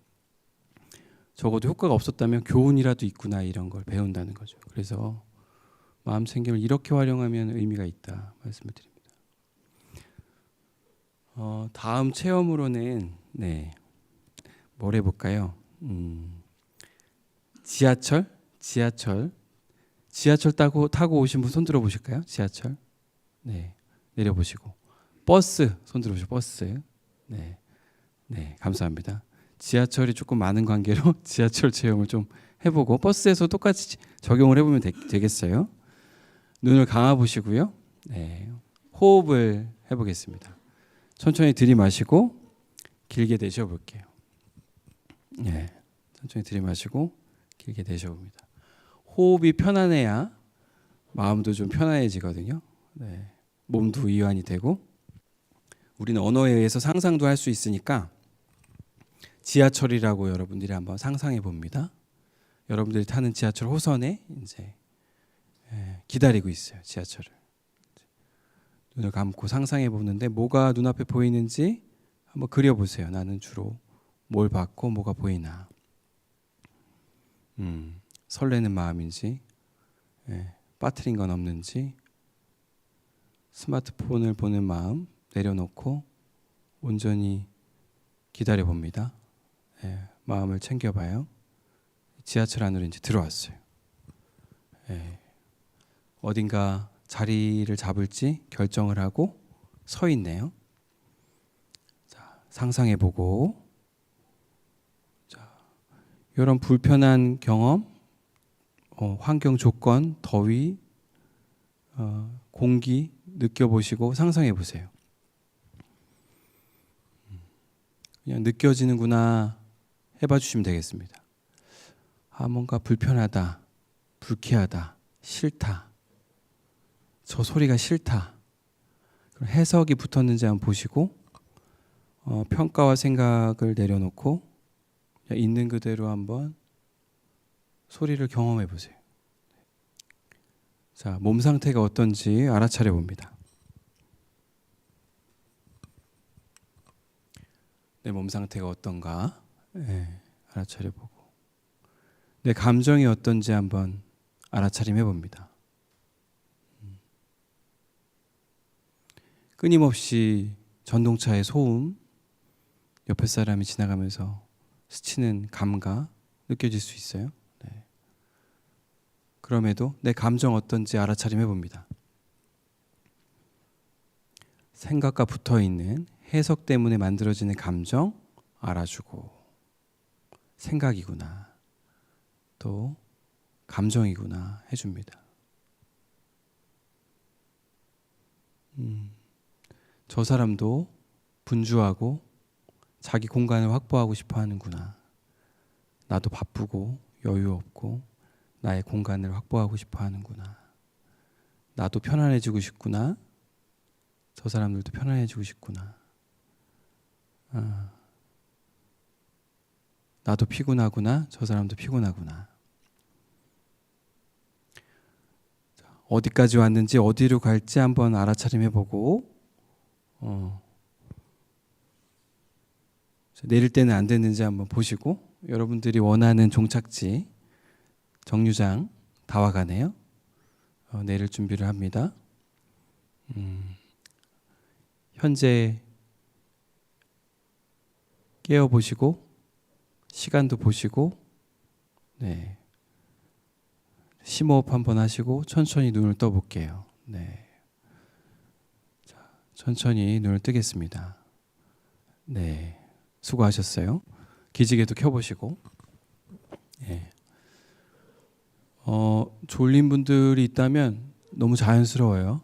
Speaker 1: 적어도 효과가 없었다면 교훈이라도 있구나 이런 걸 배운다는 거죠. 그래서 마음 챙김을 이렇게 활용하면 의미가 있다 말씀을 드립니다. 다음 체험으로는 뭘 해볼까요? 지하철 타고 오신 분 손 들어보실까요? 지하철 내려보시고 버스 손 들어보시고 버스 네 감사합니다. 지하철이 조금 많은 관계로 지하철 체험을 좀 해보고 버스에서 똑같이 적용을 해보면 되겠어요. 눈을 감아 보시고요. 호흡을 해보겠습니다. 천천히 들이마시고 길게 내쉬어볼게요. 천천히 들이마시고 길게 내쉬어봅니다. 호흡이 편안해야 마음도 좀 편안해지거든요. 몸도 이완이 되고 우리는 언어에 의해서 상상도 할 수 있으니까 지하철이라고 여러분들이 한번 상상해 봅니다. 여러분들이 타는 지하철 호선에 이제 기다리고 있어요. 지하철을 눈을 감고 상상해 보는데 뭐가 눈앞에 보이는지 한번 그려보세요. 나는 주로 뭘 봤고 뭐가 보이나. 설레는 마음인지 빠뜨린 건 없는지 스마트폰을 보는 마음 내려놓고 온전히 기다려 봅니다. 마음을 챙겨봐요. 지하철 안으로 이제 들어왔어요. 어딘가 자리를 잡을지 결정을 하고 서 있네요. 자, 상상해보고 이런 불편한 경험, 환경 조건, 더위, 공기 느껴보시고 상상해보세요. 그냥 느껴지는구나 해봐 주시면 되겠습니다. 뭔가 불편하다, 불쾌하다, 싫다, 저 소리가 싫다. 해석이 붙었는지 한번 보시고 평가와 생각을 내려놓고 있는 그대로 한번 소리를 경험해 보세요. 자, 몸 상태가 어떤지 알아차려 봅니다. 내 몸 상태가 어떤가 알아차려 보고 내 감정이 어떤지 한번 알아차림해 봅니다. 끊임없이 전동차의 소음, 옆에 사람이 지나가면서 스치는 감각 느껴질 수 있어요. 그럼에도 내 감정 어떤지 알아차림해 봅니다. 생각과 붙어있는 해석 때문에 만들어지는 감정 알아주고 생각이구나 또 감정이구나 해줍니다. 저 사람도 분주하고 자기 공간을 확보하고 싶어 하는구나. 나도 바쁘고 여유 없고 나의 공간을 확보하고 싶어 하는구나. 나도 편안해지고 싶구나. 저 사람들도 편안해지고 싶구나. 나도 피곤하구나. 저 사람도 피곤하구나. 어디까지 왔는지 어디로 갈지 한번 알아차림해보고 내릴 때는 안 됐는지 한번 보시고 여러분들이 원하는 종착지 정류장 다 와가네요. 내릴 준비를 합니다. 현재 깨어보시고 시간도 보시고 네. 심호흡 한번 하시고 천천히 눈을 떠볼게요. 네. 자, 천천히 눈을 뜨겠습니다. 네. 수고하셨어요. 기지개도 켜보시고. 네. 졸린 분들이 있다면 너무 자연스러워요.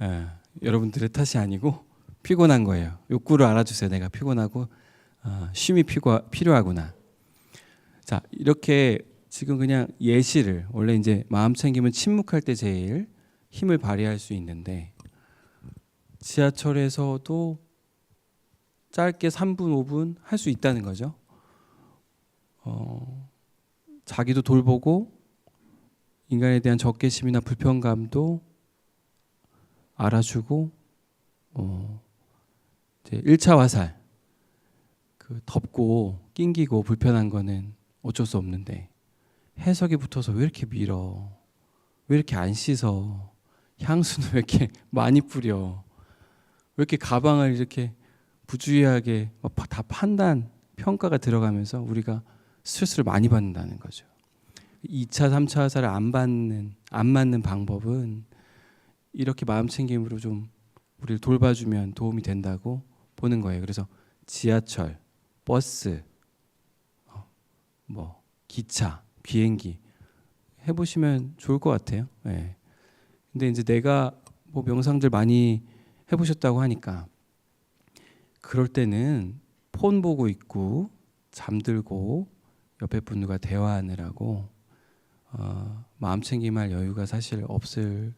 Speaker 1: 네. 여러분들의 탓이 아니고 피곤한 거예요. 욕구를 알아주세요. 내가 피곤하고 쉼이 필요하구나. 자, 이렇게 지금 그냥 예시를, 원래 이제 마음 챙김은 침묵할 때 제일 힘을 발휘할 수 있는데, 지하철에서도 짧게 3분, 5분 할 수 있다는 거죠. 자기도 돌보고 인간에 대한 적개심이나 불편감도 알아주고, 이제 1차 화살, 그 덥고 낑기고 불편한 거는 어쩔 수 없는데, 해석이 붙어서 왜 이렇게 밀어? 왜 이렇게 안 씻어? 향수는 왜 이렇게 많이 뿌려? 왜 이렇게 가방을 이렇게 부주의하게 다 판단, 평가가 들어가면서 우리가 스트레스를 많이 받는다는 거죠. 2차, 3차 화살을 안 맞는 방법은 이렇게 마음 챙김으로 좀 우리를 돌봐주면 도움이 된다고 보는 거예요. 그래서 지하철, 버스, 기차, 비행기 해보시면 좋을 것 같아요. 네. 근데 이제 내가 명상들 많이 해보셨다고 하니까, 그럴 때는 폰 보고 있고 잠들고 옆에 분들과 대화하느라고 마음 챙김할 여유가 사실 없을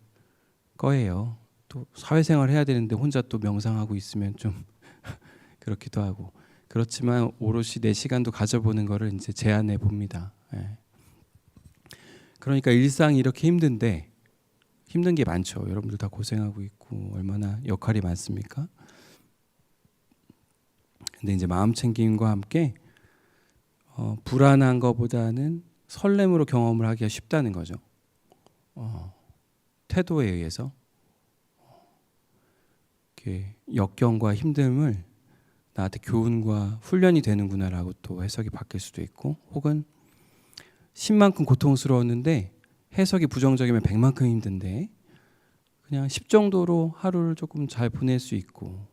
Speaker 1: 거예요. 또 사회생활 해야 되는데 혼자 또 명상하고 있으면 좀 그렇기도 하고. 그렇지만 오롯이 내 시간도 가져보는 거를 이제 제안해 봅니다. 예. 그러니까 일상이 이렇게 힘든데, 힘든 게 많죠. 여러분들 다 고생하고 있고 얼마나 역할이 많습니까? 근데 이제 마음 챙김과 함께 불안한 것보다는 설렘으로 경험을 하기가 쉽다는 거죠. 태도에 의해서 이렇게 역경과 힘듦을 나한테 교훈과 훈련이 되는구나라고 또 해석이 바뀔 수도 있고, 혹은 10만큼 고통스러웠는데 해석이 부정적이면 100만큼 힘든데 그냥 10 정도로 하루를 조금 잘 보낼 수 있고.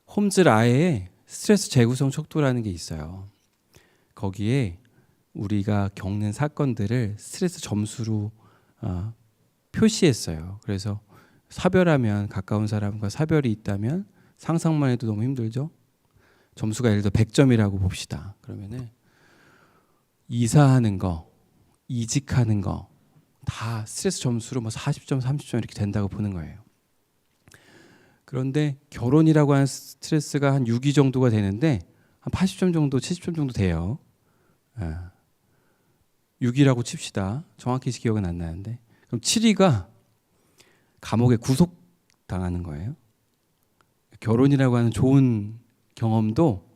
Speaker 1: 홈즈 라에의 스트레스 재구성 척도라는 게 있어요. 거기에 우리가 겪는 사건들을 스트레스 점수로 표시했어요. 그래서 사별하면, 가까운 사람과 사별이 있다면 상상만 해도 너무 힘들죠. 점수가 예를 들어 100점이라고 봅시다. 그러면은 이사하는 거, 이직하는 거 다 스트레스 점수로 40점, 30점 이렇게 된다고 보는 거예요. 그런데 결혼이라고 하는 스트레스가 한 6위 정도가 되는데 한 80점 정도, 70점 정도 돼요. 6위라고 칩시다. 정확히 기억은 안 나는데. 그럼 7위가 감옥에 구속당하는 거예요. 결혼이라고 하는 좋은 경험도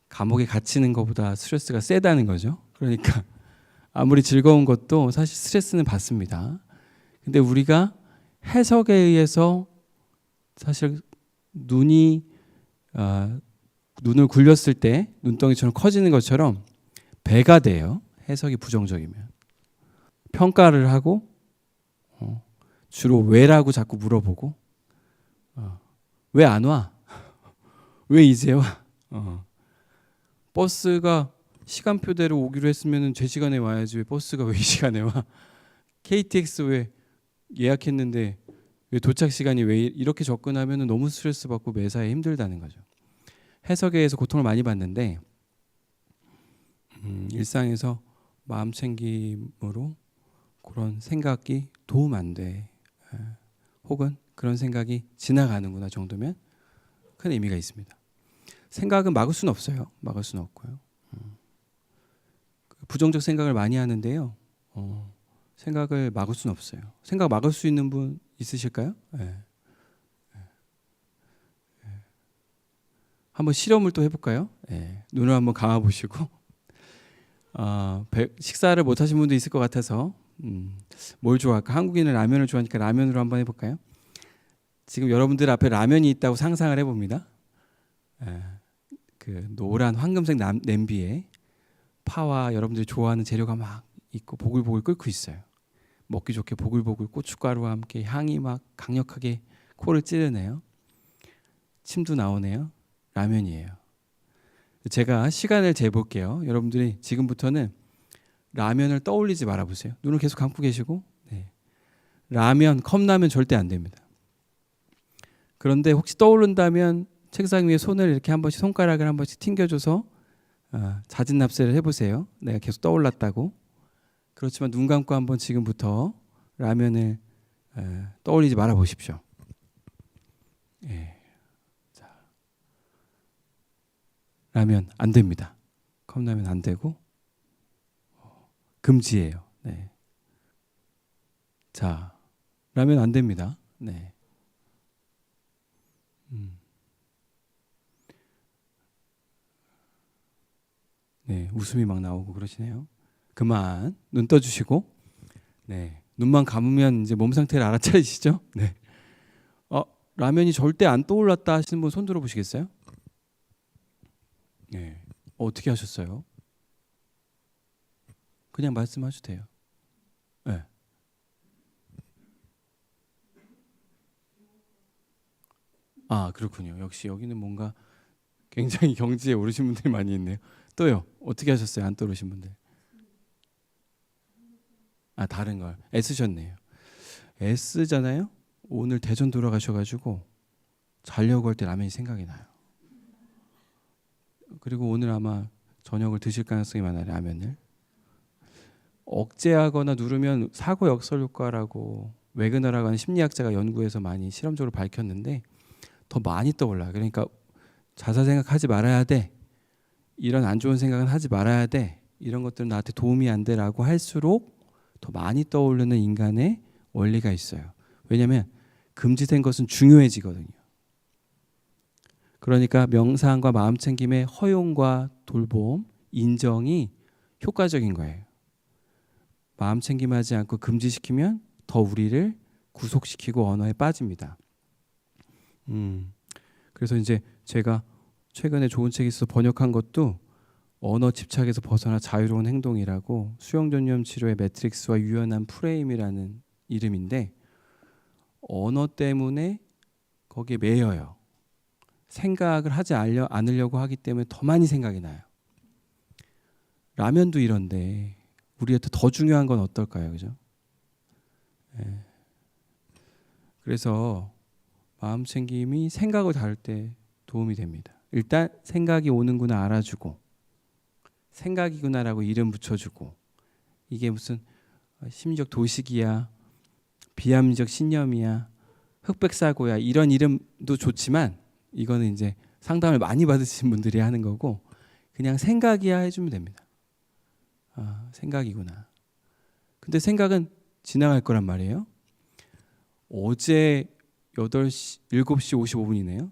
Speaker 1: 감옥에 갇히는 것보다 스트레스가 세다는 거죠. 그러니까 아무리 즐거운 것도 사실 스트레스는 받습니다. 근데 우리가 해석에 의해서 사실 눈을 굴렸을 때 눈덩이처럼 커지는 것처럼 배가 돼요. 해석이 부정적이면. 평가를 하고 주로 왜라고 자꾸 물어보고, 왜 안 와? 왜 이제 와? 버스가 시간표대로 오기로 했으면 제 시간에 와야지, 왜 버스가 왜 이 시간에 와? KTX 왜 예약했는데 왜 도착 시간이 왜 이렇게 접근하면 너무 스트레스 받고 매사에 힘들다는 거죠. 해석에 의해서 고통을 많이 받는데 일상에서 마음 챙김으로 그런 생각이 도움 안 돼. 혹은 그런 생각이 지나가는구나 정도면 큰 의미가 있습니다. 생각은 막을 수는 없어요. 막을 수는 없고요. 부정적 생각을 많이 하는데요. 생각을 막을 수는 없어요. 생각 막을 수 있는 분 있으실까요? 네. 한번 실험을 또 해볼까요? 네. 눈을 한번 감아보시고 식사를 못 하신 분도 있을 것 같아서 뭘 좋아할까? 한국인은 라면을 좋아하니까 라면으로 한번 해볼까요? 지금 여러분들 앞에 라면이 있다고 상상을 해봅니다. 그 노란 황금색 냄비에 파와 여러분들이 좋아하는 재료가 막 있고 보글보글 끓고 있어요. 먹기 좋게 보글보글 고춧가루와 함께 향이 막 강력하게 코를 찌르네요. 침도 나오네요. 라면이에요. 제가 시간을 재볼게요. 여러분들이 지금부터는 라면을 떠올리지 말아보세요. 눈을 계속 감고 계시고, 네. 라면, 컵라면 절대 안 됩니다. 그런데 혹시 떠오른다면 책상 위에 손을 이렇게 한 번씩, 손가락을 한 번씩 튕겨줘서 자진납세를 해보세요. 내가 계속 떠올랐다고. 그렇지만 눈 감고 한번 지금부터 라면을 떠올리지 말아보십시오. 예. 자, 라면 안 됩니다. 컵라면 안 되고 금지예요. 네. 자, 라면 안 됩니다. 네. 네, 웃음이 막 나오고 그러시네요. 그만 눈 떠주시고, 네, 눈만 감으면 이제 몸 상태를 알아차리시죠. 네. 라면이 절대 안 떠올랐다 하시는 분 손 들어보시겠어요? 네. 어떻게 하셨어요? 그냥 말씀하셔도 돼요. 네. 아, 그렇군요. 역시 여기는 뭔가 굉장히 경지에 오르신 분들이 많이 있네요. 또요. 어떻게 하셨어요? 안 떠오르신 분들. 아, 다른 걸 애쓰셨네요. 애쓰잖아요. 오늘 대전 돌아가셔가지고 자려고 할 때 라면이 생각이 나요. 그리고 오늘 아마 저녁을 드실 가능성이 많아요. 라면을 억제하거나 누르면 사고 역설 효과라고 웨그너라고 하는 심리학자가 연구해서 많이 실험적으로 밝혔는데 더 많이 떠올라요. 그러니까 자살 생각하지 말아야 돼. 이런 안 좋은 생각은 하지 말아야 돼. 이런 것들은 나한테 도움이 안 돼라고 할수록 더 많이 떠오르는 인간의 원리가 있어요. 왜냐하면 금지된 것은 중요해지거든요. 그러니까 명상과 마음챙김의 허용과 돌봄, 인정이 효과적인 거예요. 마음챙김하지 않고 금지시키면 더 우리를 구속시키고 언어에 빠집니다. 그래서 이제 제가 최근에 좋은 책이 있어서 번역한 것도 언어 집착에서 벗어나 자유로운 행동이라고 수용전념 치료의 매트릭스와 유연한 프레임이라는 이름인데 언어 때문에 거기에 매여요. 생각을 하지 않으려고 하기 때문에 더 많이 생각이 나요. 라면도 이런데 우리한테 더 중요한 건 어떨까요? 그죠? 네. 그래서 마음챙김이 생각을 다룰 때 도움이 됩니다. 일단 생각이 오는구나 알아주고 생각이구나라고 이름 붙여주고 이게 무슨 심리적 도식이야 비합리적 신념이야 흑백사고야 이런 이름도 좋지만 이거는 이제 상담을 많이 받으신 분들이 하는 거고 그냥 생각이야 해주면 됩니다. 아, 생각이구나. 근데 생각은 지나갈 거란 말이에요. 어제 7시 55분이네요.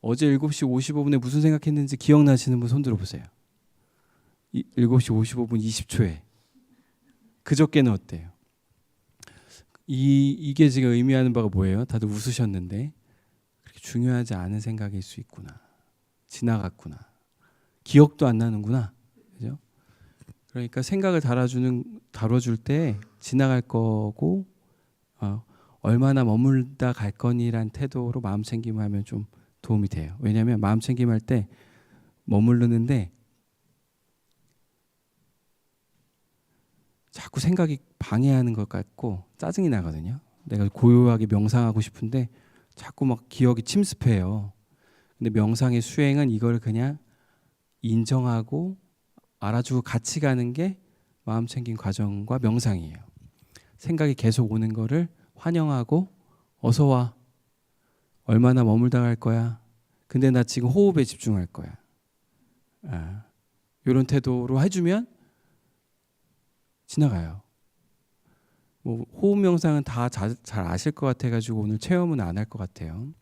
Speaker 1: 어제 7시 55분에 무슨 생각했는지 기억나시는 분 손 들어보세요. 7시 55분 20초에. 그저께는 어때요? 이게 지금 의미하는 바가 뭐예요? 다들 웃으셨는데 그렇게 중요하지 않은 생각일 수 있구나. 지나갔구나. 기억도 안 나는구나. 그죠? 그러니까 생각을 다뤄줄 때 지나갈 거고 얼마나 머물다 갈 거니란 태도로 마음챙김을 하면 좀 도움이 돼요. 왜냐하면 마음챙김할 때 머무르는데 자꾸 생각이 방해하는 것 같고 짜증이 나거든요. 내가 고요하게 명상하고 싶은데 자꾸 막 기억이 침습해요. 근데 명상의 수행은 이걸 그냥 인정하고 알아주고 같이 가는 게 마음챙김 과정과 명상이에요. 생각이 계속 오는 거를 환영하고 어서 와. 얼마나 머물다 갈 거야. 근데 나 지금 호흡에 집중할 거야. 이런 태도로 해주면 지나가요. 뭐 호흡 명상은 다 잘 아실 것 같아가지고 오늘 체험은 안 할 것 같아요.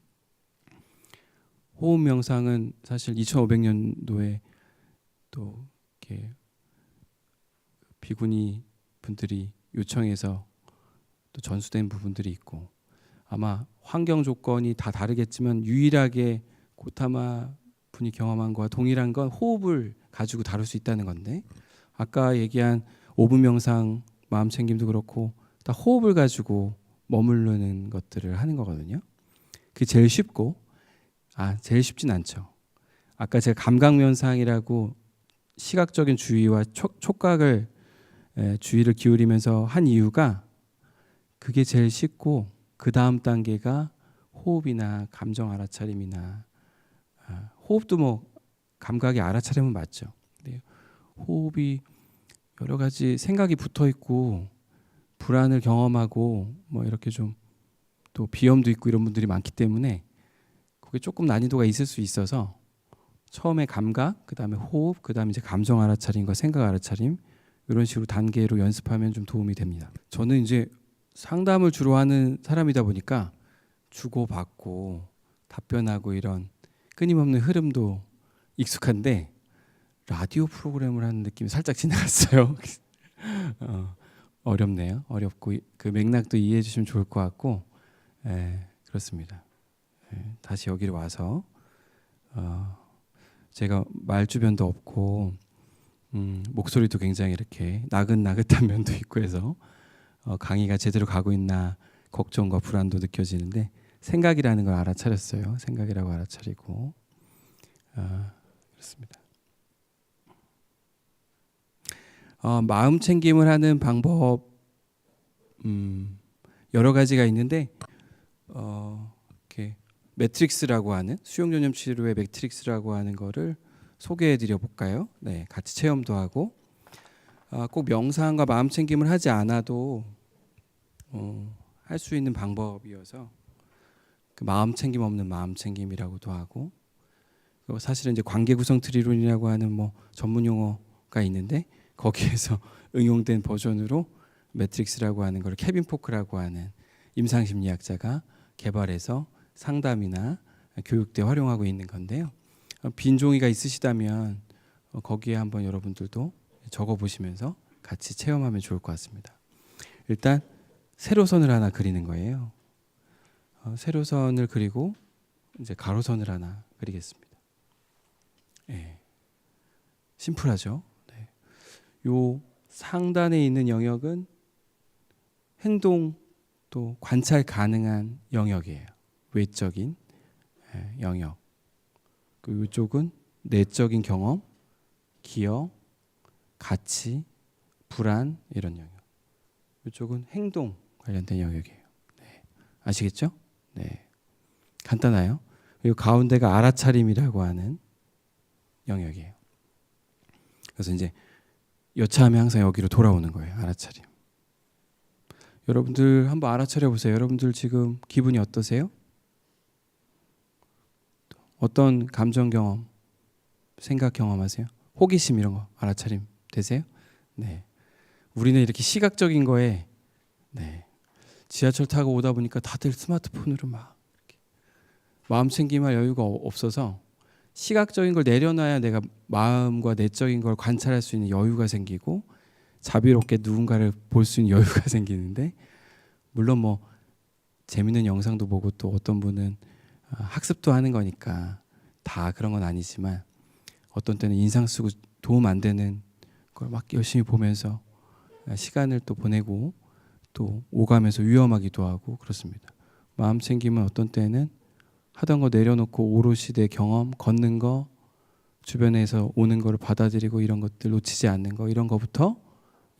Speaker 1: 호흡 명상은 사실 2500년도에 또 이렇게 비구니 분들이 요청해서 또 전수된 부분들이 있고 아마 환경 조건이 다 다르겠지만 유일하게 고타마 분이 경험한 거와 동일한 건 호흡을 가지고 다룰 수 있다는 건데 아까 얘기한 5분 명상, 마음 챙김도 그렇고 다 호흡을 가지고 머무르는 것들을 하는 거거든요. 그게 제일 쉽고 제일 쉽진 않죠. 아까 제가 감각 명상이라고 시각적인 주의와 촉각을 주의를 기울이면서 한 이유가 그게 제일 쉽고 그 다음 단계가 호흡이나 감정 알아차림이나 호흡도 뭐 감각이 알아차리면 맞죠. 근데 호흡이 여러 가지 생각이 붙어 있고 불안을 경험하고 뭐 이렇게 좀 또 비염도 있고 이런 분들이 많기 때문에 그게 조금 난이도가 있을 수 있어서 처음에 감각, 그다음에 호흡, 그다음에 이제 감정 알아차림과 생각 알아차림 이런 식으로 단계로 연습하면 좀 도움이 됩니다. 저는 이제 상담을 주로 하는 사람이다 보니까 주고받고 답변하고 이런 끊임없는 흐름도 익숙한데 라디오 프로그램을 하는 느낌이 살짝 지나갔어요. 어렵네요. 어렵고 그 맥락도 이해해 주시면 좋을 것 같고 그렇습니다. 다시 여기로 와서 제가 말 주변도 없고 목소리도 굉장히 이렇게 나긋나긋한 면도 있고 해서 강의가 제대로 가고 있나 걱정과 불안도 느껴지는데 생각이라는 걸 알아차렸어요. 생각이라고 알아차리고 그렇습니다. 마음 챙김을 하는 방법 여러 가지가 있는데 이렇게 매트릭스라고 하는 수용전염 치료의 매트릭스라고 하는 거를 소개해드려 볼까요? 네, 같이 체험도 하고 꼭 명상과 마음 챙김을 하지 않아도 할 수 있는 방법이어서 그 마음 챙김 없는 마음 챙김이라고도 하고 사실은 이제 관계 구성 트리론이라고 하는 뭐 전문 용어가 있는데 거기에서 응용된 버전으로 매트릭스라고 하는 걸 케빈 포크라고 하는 임상심리학자가 개발해서 상담이나 교육 때 활용하고 있는 건데요. 빈 종이가 있으시다면 거기에 한번 여러분들도 적어 보시면서 같이 체험하면 좋을 것 같습니다. 일단 세로선을 하나 그리는 거예요. 세로선을 그리고 이제 가로선을 하나 그리겠습니다. 심플하죠. 네. 요 상단에 있는 영역은 행동 또 관찰 가능한 영역이에요. 외적인 영역. 그리고 이쪽은 내적인 경험, 기억, 가치, 불안 이런 영역. 이쪽은 행동 관련된 영역이에요. 네. 아시겠죠? 네. 간단해요. 그리고 가운데가 알아차림이라고 하는 영역이에요. 그래서 이제 여차하면 항상 여기로 돌아오는 거예요. 알아차림. 여러분들 한번 알아차려 보세요. 여러분들 지금 기분이 어떠세요? 어떤 감정 경험, 생각 경험하세요? 호기심 이런 거 알아차림 되세요? 네. 우리는 이렇게 시각적인 거에 지하철 타고 오다 보니까 다들 스마트폰으로 막 이렇게 마음 챙김할 여유가 없어서 시각적인 걸 내려놔야 내가 마음과 내적인 걸 관찰할 수 있는 여유가 생기고 자비롭게 누군가를 볼 수 있는 여유가 생기는데 물론 뭐 재밌는 영상도 보고 또 어떤 분은 학습도 하는 거니까 다 그런 건 아니지만 어떤 때는 인상 쓰고 도움 안 되는 걸 막 열심히 보면서 시간을 또 보내고 또 오가면서 위험하기도 하고 그렇습니다. 마음 챙김은 어떤 때는 하던 거 내려놓고 오롯이 내 경험, 걷는 거, 주변에서 오는 거를 받아들이고 이런 것들 놓치지 않는 거 이런 거부터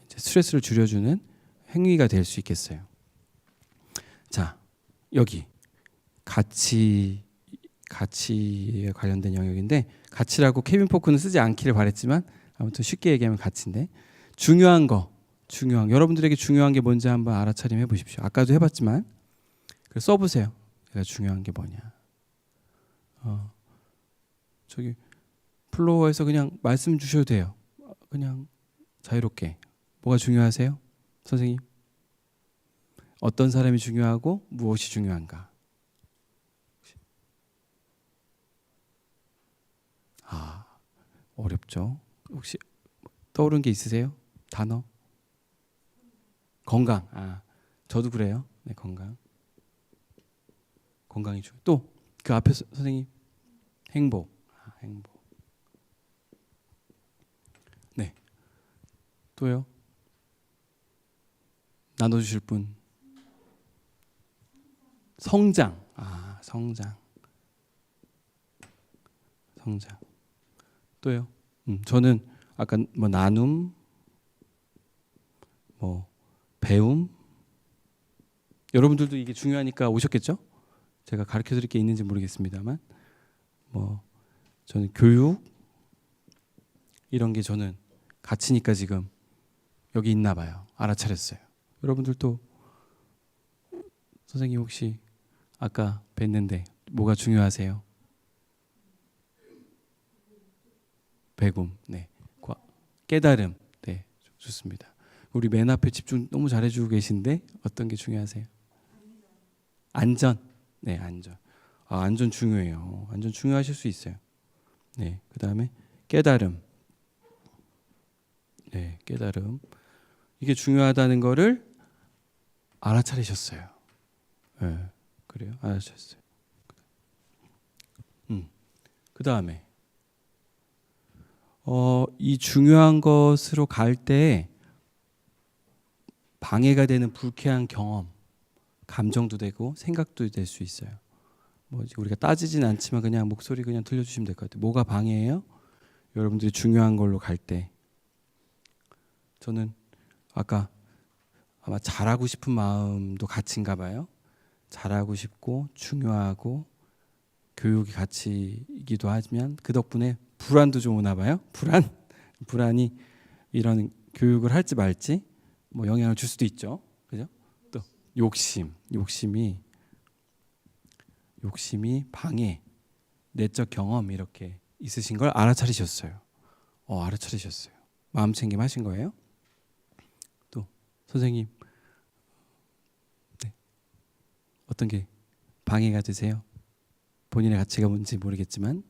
Speaker 1: 이제 스트레스를 줄여주는 행위가 될 수 있겠어요. 자, 여기 가치에 관련된 영역인데 가치라고 케빈 포크는 쓰지 않기를 바랬지만 아무튼 쉽게 얘기하면 가치인데 중요한 여러분들에게 중요한 게 뭔지 한번 알아차림 해보십시오. 아까도 해봤지만 써보세요. 내가 중요한 게 뭐냐. 저기 플로어에서 그냥 말씀 주셔도 돼요. 그냥 자유롭게. 뭐가 중요하세요? 선생님? 어떤 사람이 중요하고 무엇이 중요한가? 어렵죠. 혹시 떠오른 게 있으세요? 단어? 건강. 저도 그래요. 네, 건강. 건강이 중요. 또 그 앞에 선생님 행복. 행복. 네. 또요? 나눠주실 분? 성장. 성장. 또요? 저는 아까 뭐 나눔, 뭐 배움. 여러분들도 이게 중요하니까 오셨겠죠? 제가 가르쳐 드릴 게 있는지 모르겠습니다만, 뭐 저는 교육 이런 게 저는 가치니까 지금 여기 있나 봐요. 알아차렸어요. 여러분들도 선생님 혹시 아까 뵀는데 뭐가 중요하세요? 배움, 네, 깨달음, 네, 좋습니다. 우리 맨 앞에 집중 너무 잘해주고 계신데 어떤 게 중요하세요? 안전, 네, 안전. 안전 중요해요. 안전 중요하실 수 있어요. 네, 그 다음에 깨달음, 네, 깨달음. 이게 중요하다는 거를 알아차리셨어요. 네, 그래요, 알아차렸어요. 그 다음에 이 중요한 것으로 갈 때 방해가 되는 불쾌한 경험, 감정도 되고 생각도 될 수 있어요. 뭐 우리가 따지진 않지만 그냥 목소리 그냥 들려주시면 될 것 같아요. 뭐가 방해예요? 여러분들이 중요한 걸로 갈 때 저는 아까 아마 잘하고 싶은 마음도 가치인가 봐요. 잘하고 싶고 중요하고 교육이 가치이기도 하지만 그 덕분에 불안도 좀 오나 봐요. 불안이 이런 교육을 할지 말지 뭐 영향을 줄 수도 있죠. 그죠? 또 욕심이 방해, 내적 경험 이렇게 있으신 걸 알아차리셨어요. 알아차리셨어요. 마음 챙김하신 거예요. 또 선생님, 네. 어떤 게 방해가 되세요? 본인의 가치가 뭔지 모르겠지만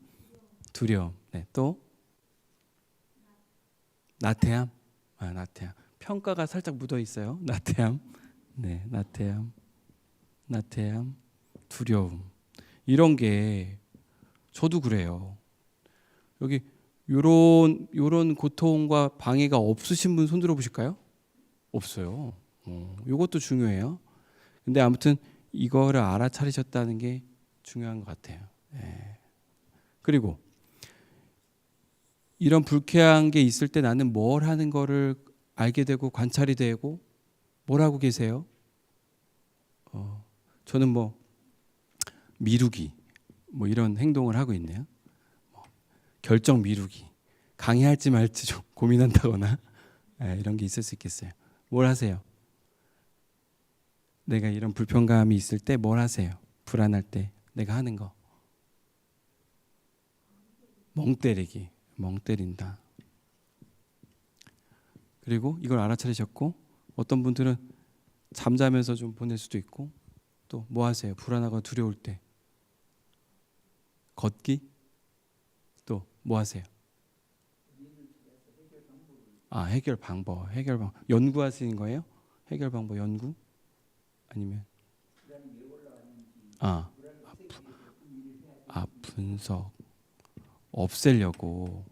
Speaker 1: 두려움. 네. 또 나태함. 나태함. 평가가 살짝 묻어 있어요. 나태함. 네, 나태함, 두려움. 이런 게 저도 그래요. 여기 요런 고통과 방해가 없으신 분 손들어 보실까요? 없어요. 이것도 중요해요. 근데 아무튼 이거를 알아차리셨다는 게 중요한 것 같아요. 네. 그리고 이런 불쾌한 게 있을 때 나는 뭘 하는 거를 알게 되고 관찰이 되고 뭘 하고 계세요? 저는 뭐 미루기 뭐 이런 행동을 하고 있네요. 결정 미루기, 강의할지 말지 좀 고민한다거나 이런 게 있을 수 있겠어요. 뭘 하세요? 내가 이런 불편감이 있을 때 뭘 하세요? 불안할 때 내가 하는 거. 멍 때린다. 그리고 이걸 알아차리셨고 어떤 분들은 잠자면서 좀 보낼 수도 있고 또 뭐 하세요? 불안하고 두려울 때 걷기? 또 뭐 하세요? 해결 방법. 연구하시는 거예요? 해결 방법 연구? 아니면 분석 없애려고.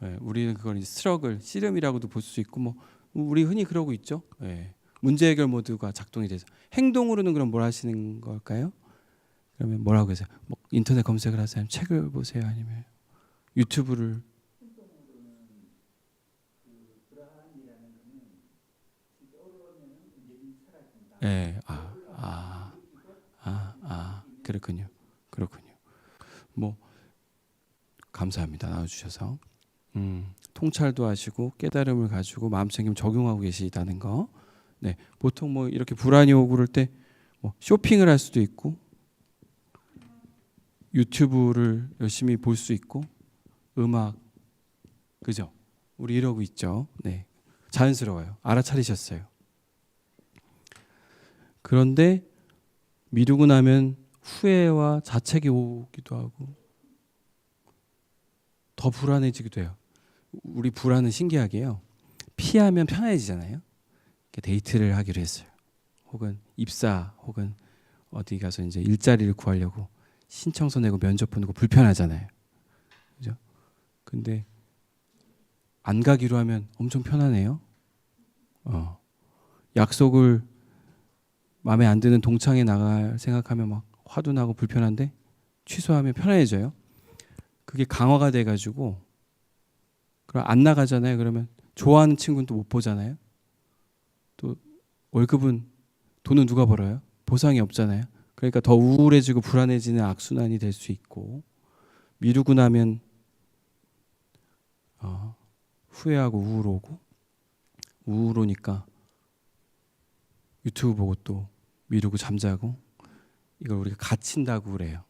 Speaker 1: 네, 우리는 그걸 스트러글, 씨름이라고도 볼 수 있고 뭐 우리 흔히 그러고 있죠. 네, 문제 해결 모드가 작동이 돼서 행동으로는 그럼 뭘 하시는 걸까요? 그러면 뭐라고 하세요? 뭐 인터넷 검색을 하세요? 아니면 책을 보세요? 아니면 유튜브를? 네, 그렇군요. 뭐 감사합니다. 나와주셔서 통찰도 하시고 깨달음을 가지고 마음챙김 적용하고 계시다는 거. 네, 보통 뭐 이렇게 불안이 오고 그럴 때 뭐 쇼핑을 할 수도 있고 유튜브를 열심히 볼 수 있고 음악, 그죠? 우리 이러고 있죠. 네, 자연스러워요. 알아차리셨어요. 그런데 미루고 나면 후회와 자책이 오기도 하고 더 불안해지기도 해요. 우리 불안은 신기하게요. 피하면 편해지잖아요. 데이트를 하기로 했어요. 혹은 입사, 혹은 어디 가서 이제 일자리를 구하려고 신청서 내고 면접 보는 거 불편하잖아요. 그죠? 근데 안 가기로 하면 엄청 편하네요. 약속을 마음에 안 드는 동창회 나갈 생각하면 막 화도 나고 불편한데 취소하면 편해져요. 그게 강화가 돼가지고 그럼 안 나가잖아요. 그러면 좋아하는 친구는 또 못 보잖아요. 또 월급은 돈은 누가 벌어요? 보상이 없잖아요. 그러니까 더 우울해지고 불안해지는 악순환이 될 수 있고 미루고 나면 후회하고 우울 오니까 유튜브 보고 또 미루고 잠자고 이걸 우리가 갇힌다고 그래요.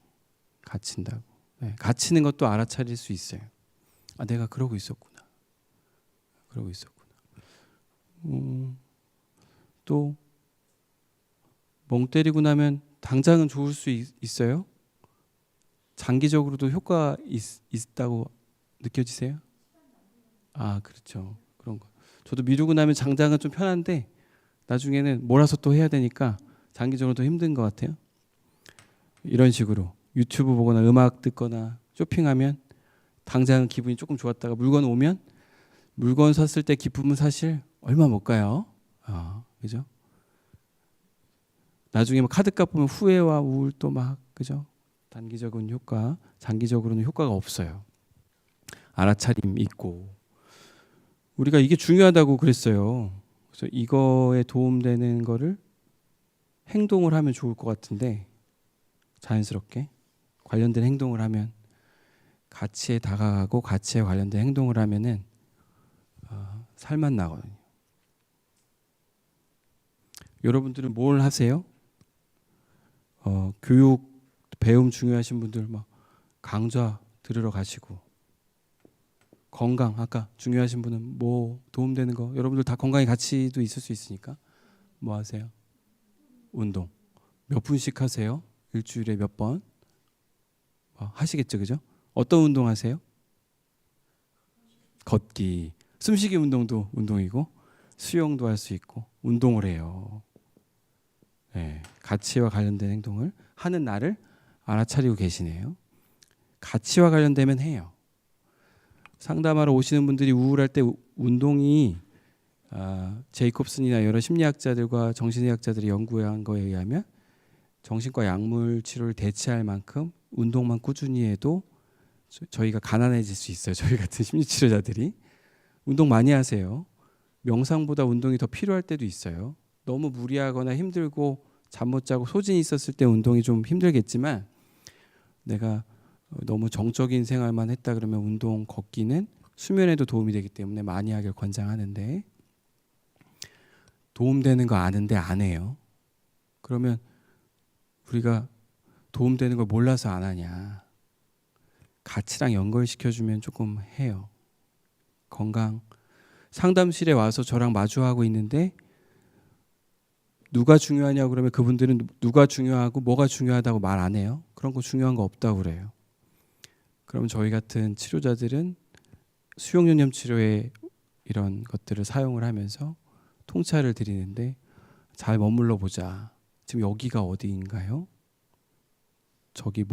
Speaker 1: 갇힌다고. 네, 갇히는 것도 알아차릴 수 있어요. 아, 내가 그러고 있었구나. 그러고 있었구나. 또 멍 때리고 나면 당장은 좋을 수 있어요? 장기적으로도 효과 있다고 느껴지세요? 아, 그렇죠. 그런 거. 저도 미루고 나면 당장은 좀 편한데 나중에는 몰아서 또 해야 되니까 장기적으로 더 힘든 것 같아요. 이런 식으로 유튜브 보거나 음악 듣거나 쇼핑하면 당장은 기분이 조금 좋았다가 물건 오면 물건 샀을 때 기쁨은 사실 얼마 못 가요. 그죠? 나중에 막 카드값 보면 후회와 우울 또 막 그죠? 단기적인 효과, 장기적으로는 효과가 없어요. 알아차림 있고 우리가 이게 중요하다고 그랬어요. 그래서 이거에 도움되는 거를 행동을 하면 좋을 것 같은데 자연스럽게 관련된 행동을 하면 가치에 다가가고 가치에 관련된 행동을 하면은 살맛 나거든요. 여러분들은 뭘 하세요? 교육 배움 중요하신 분들 막 강좌 들으러 가시고 건강 아까 중요하신 분은 뭐 도움되는 거 여러분들 다 건강에 가치도 있을 수 있으니까 뭐 하세요? 운동 몇 분씩 하세요? 일주일에 몇 번? 하시겠죠, 그죠? 어떤 운동 하세요? 걷기, 숨쉬기 운동도 운동이고 수영도 할 수 있고 운동을 해요. 네, 가치와 관련된 행동을 하는 나를 알아차리고 계시네요. 가치와 관련되면 해요. 상담하러 오시는 분들이 우울할 때 운동이 제이콥슨이나 여러 심리학자들과 정신의학자들이 연구한 거에 의하면 정신과 약물 치료를 대체할 만큼 운동만 꾸준히 해도 저희가 가난해질 수 있어요. 저희 같은 심리치료자들이 운동 많이 하세요. 명상보다 운동이 더 필요할 때도 있어요. 너무 무리하거나 힘들고 잠 못 자고 소진이 있었을 때 운동이 좀 힘들겠지만 내가 너무 정적인 생활만 했다 그러면 운동 걷기는 수면에도 도움이 되기 때문에 많이 하길 권장하는데 도움되는 거 아는데 안 해요. 그러면 우리가 도움되는 걸 몰라서 안 하냐. 가치랑 연결시켜주면 조금 해요. 건강. 상담실에 와서 저랑 마주하고 있는데 누가 중요하냐고 그러면 그분들은 누가 중요하고 뭐가 중요하다고 말 안 해요. 그런 거 중요한 거 없다고 그래요. 그럼 저희 같은 치료자들은 수용요념 치료에 이런 것들을 사용을 하면서 통찰을 드리는데 잘 머물러 보자. 지금 여기가 어디인가요?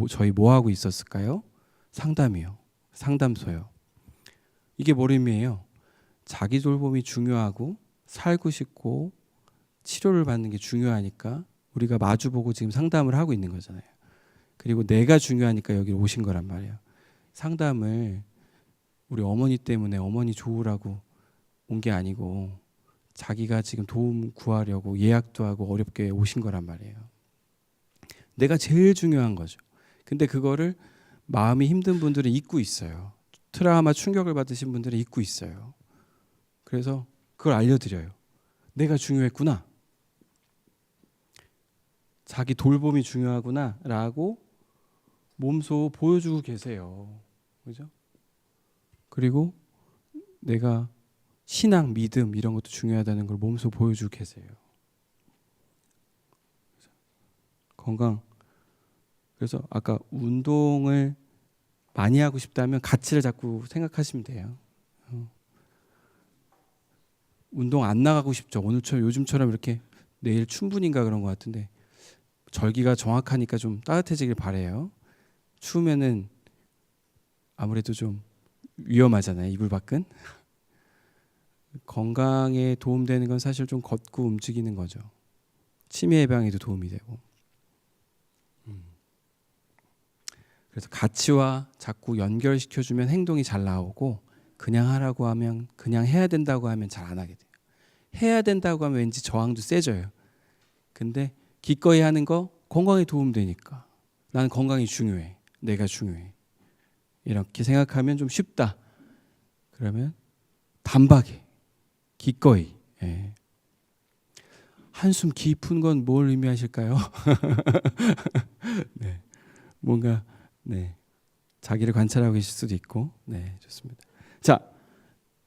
Speaker 1: 저희 뭐 하고 있었을까요? 상담이요. 상담소요. 이게 뭘 의미해요? 자기 돌봄이 중요하고 살고 싶고 치료를 받는 게 중요하니까 우리가 마주보고 지금 상담을 하고 있는 거잖아요. 그리고 내가 중요하니까 여기 오신 거란 말이에요. 상담을 우리 어머니 때문에 어머니 좋으라고 온 게 아니고 자기가 지금 도움 구하려고 예약도 하고 어렵게 오신 거란 말이에요. 내가 제일 중요한 거죠. 근데 그거를 마음이 힘든 분들은 잊고 있어요. 트라우마 충격을 받으신 분들은 잊고 있어요. 그래서 그걸 알려드려요. 내가 중요했구나. 자기 돌봄이 중요하구나 라고 몸소 보여주고 계세요. 그죠? 그리고 내가 신앙, 믿음 이런 것도 중요하다는 걸 몸소 보여주고 계세요. 건강. 그래서 아까 운동을 많이 하고 싶다면 가치를 자꾸 생각하시면 돼요. 운동 안 나가고 싶죠. 오늘처럼 요즘처럼 이렇게 내일 춘분인가 그런 것 같은데 절기가 정확하니까 좀 따뜻해지길 바래요. 추우면은 아무래도 좀 위험하잖아요. 이불 밖은. 건강에 도움되는 건 사실 좀 걷고 움직이는 거죠. 치매 예방에도 도움이 되고. 그래서 가치와 자꾸 연결시켜주면 행동이 잘 나오고, 그냥 하라고 하면, 그냥 해야 된다고 하면 잘 안 하게 돼요. 해야 된다고 하면 왠지 저항도 세져요. 근데 기꺼이 하는 거 건강에 도움되니까, 나는 건강이 중요해, 내가 중요해, 이렇게 생각하면 좀 쉽다. 그러면 단박에 기꺼이. 예. 한숨 깊은 건 뭘 의미하실까요? 네. 뭔가 네. 자기를 관찰하고 계실 수도 있고. 네, 좋습니다. 자,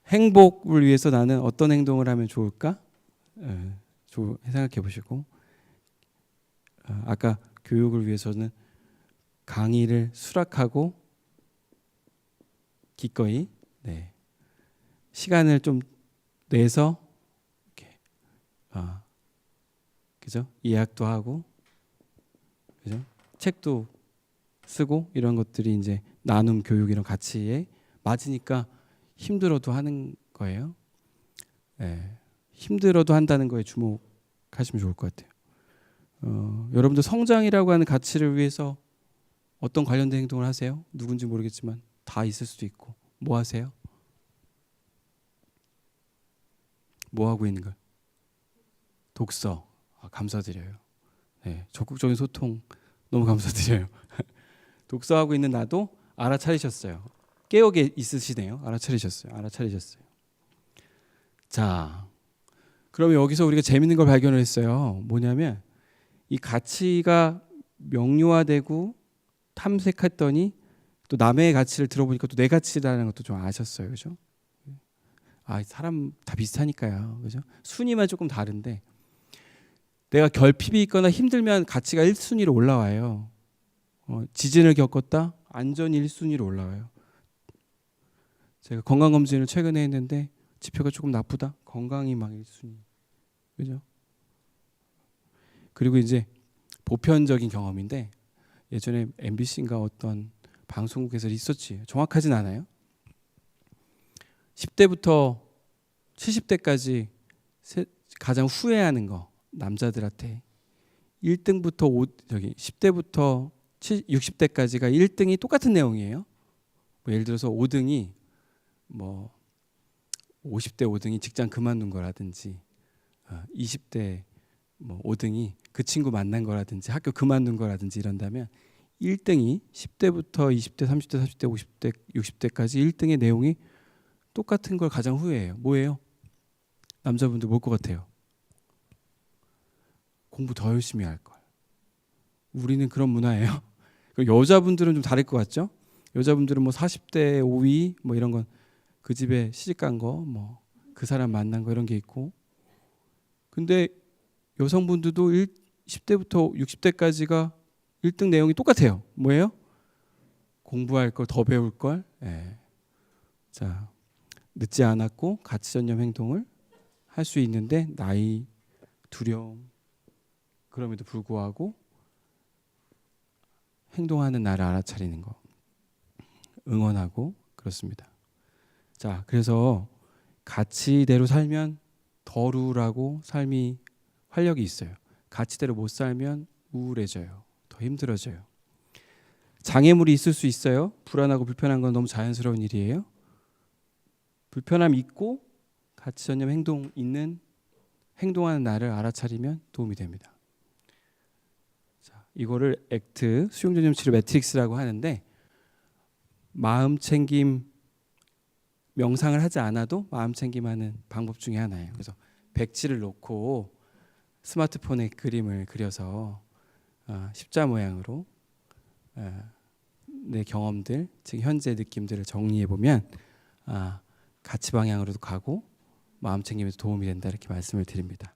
Speaker 1: 행복을 위해서 나는 어떤 행동을 하면 좋을까? 생각해 보시고, 아까 교육을 위해서는 강의를 수락하고 기꺼이 네. 시간을 좀 내서 이렇게 그죠? 예약도 하고, 그죠? 책도 쓰고, 이런 것들이 이제 나눔 교육 이런 가치에 맞으니까 힘들어도 하는 거예요. 네. 힘들어도 한다는 거에 주목하시면 좋을 것 같아요. 여러분들 성장이라고 하는 가치를 위해서 어떤 관련된 행동을 하세요? 누군지 모르겠지만 다 있을 수도 있고. 뭐 하세요? 뭐 하고 있는 걸? 독서. 감사드려요. 네, 적극적인 소통 너무 감사드려요. 독서하고 있는 나도 알아차리셨어요. 깨어 있으시네요. 알아차리셨어요. 자, 그러면 여기서 우리가 재밌는 걸 발견을 했어요. 뭐냐면 이 가치가 명료화되고 탐색했더니 또 남의 가치를 들어보니까 또 내 가치라는 것도 좀 아셨어요. 그죠? 사람 다 비슷하니까요. 그죠? 순위만 조금 다른데, 내가 결핍이 있거나 힘들면 가치가 1순위로 올라와요. 지진을 겪었다? 안전이 1순위로 올라와요. 제가 건강검진을 최근에 했는데 지표가 조금 나쁘다? 건강이 막 1순위. 그죠? 그리고 이제 보편적인 경험인데, 예전에 MBC인가 어떤 방송국에서 리서치, 정확하진 않아요. 10대부터 70대까지 가장 후회하는 거, 남자들한테 1등부터 10대부터 60대까지가 1등이 똑같은 내용이에요. 예를 들어서 5등이 50대 5등이 직장 그만둔 거라든지, 20대 5등이 그 친구 만난 거라든지 학교 그만둔 거라든지 이런다면, 1등이 10대부터 20대, 30대, 40대, 50대, 60대까지 1등의 내용이 똑같은 걸 가장 후회해요. 뭐예요? 남자분들 뭘 것 같아요? 공부 더 열심히 할 걸. 우리는 그런 문화예요. 여자분들은 좀 다를 것 같죠? 여자분들은 40대 5위 이런 건 그 집에 시집 간 거, 그 사람 만난 거 이런 게 있고. 근데 여성분들도 10대부터 60대까지가 1등 내용이 똑같아요. 뭐예요? 공부할 걸, 더 배울 걸. 예. 자, 늦지 않았고 가치전념 행동을 할 수 있는데, 나이, 두려움, 그럼에도 불구하고 행동하는 나를 알아차리는 거, 응원하고 그렇습니다. 자, 그래서 가치대로 살면 덜 우울하고 삶이 활력이 있어요. 가치대로 못 살면 우울해져요. 더 힘들어져요. 장애물이 있을 수 있어요. 불안하고 불편한 건 너무 자연스러운 일이에요. 불편함 있고 가치전념 행동 있는, 행동하는 나를 알아차리면 도움이 됩니다. 자, 이거를 액트, 수용전념 치료 매트릭스라고 하는데, 마음 챙김, 명상을 하지 않아도 마음 챙김하는 방법 중에 하나예요. 그래서 백지를 놓고 스마트폰에 그림을 그려서 십자 모양으로 내 경험들, 즉 현재 느낌들을 정리해 보면 가치 방향으로도 가고 마음 챙김에도 도움이 된다, 이렇게 말씀을 드립니다.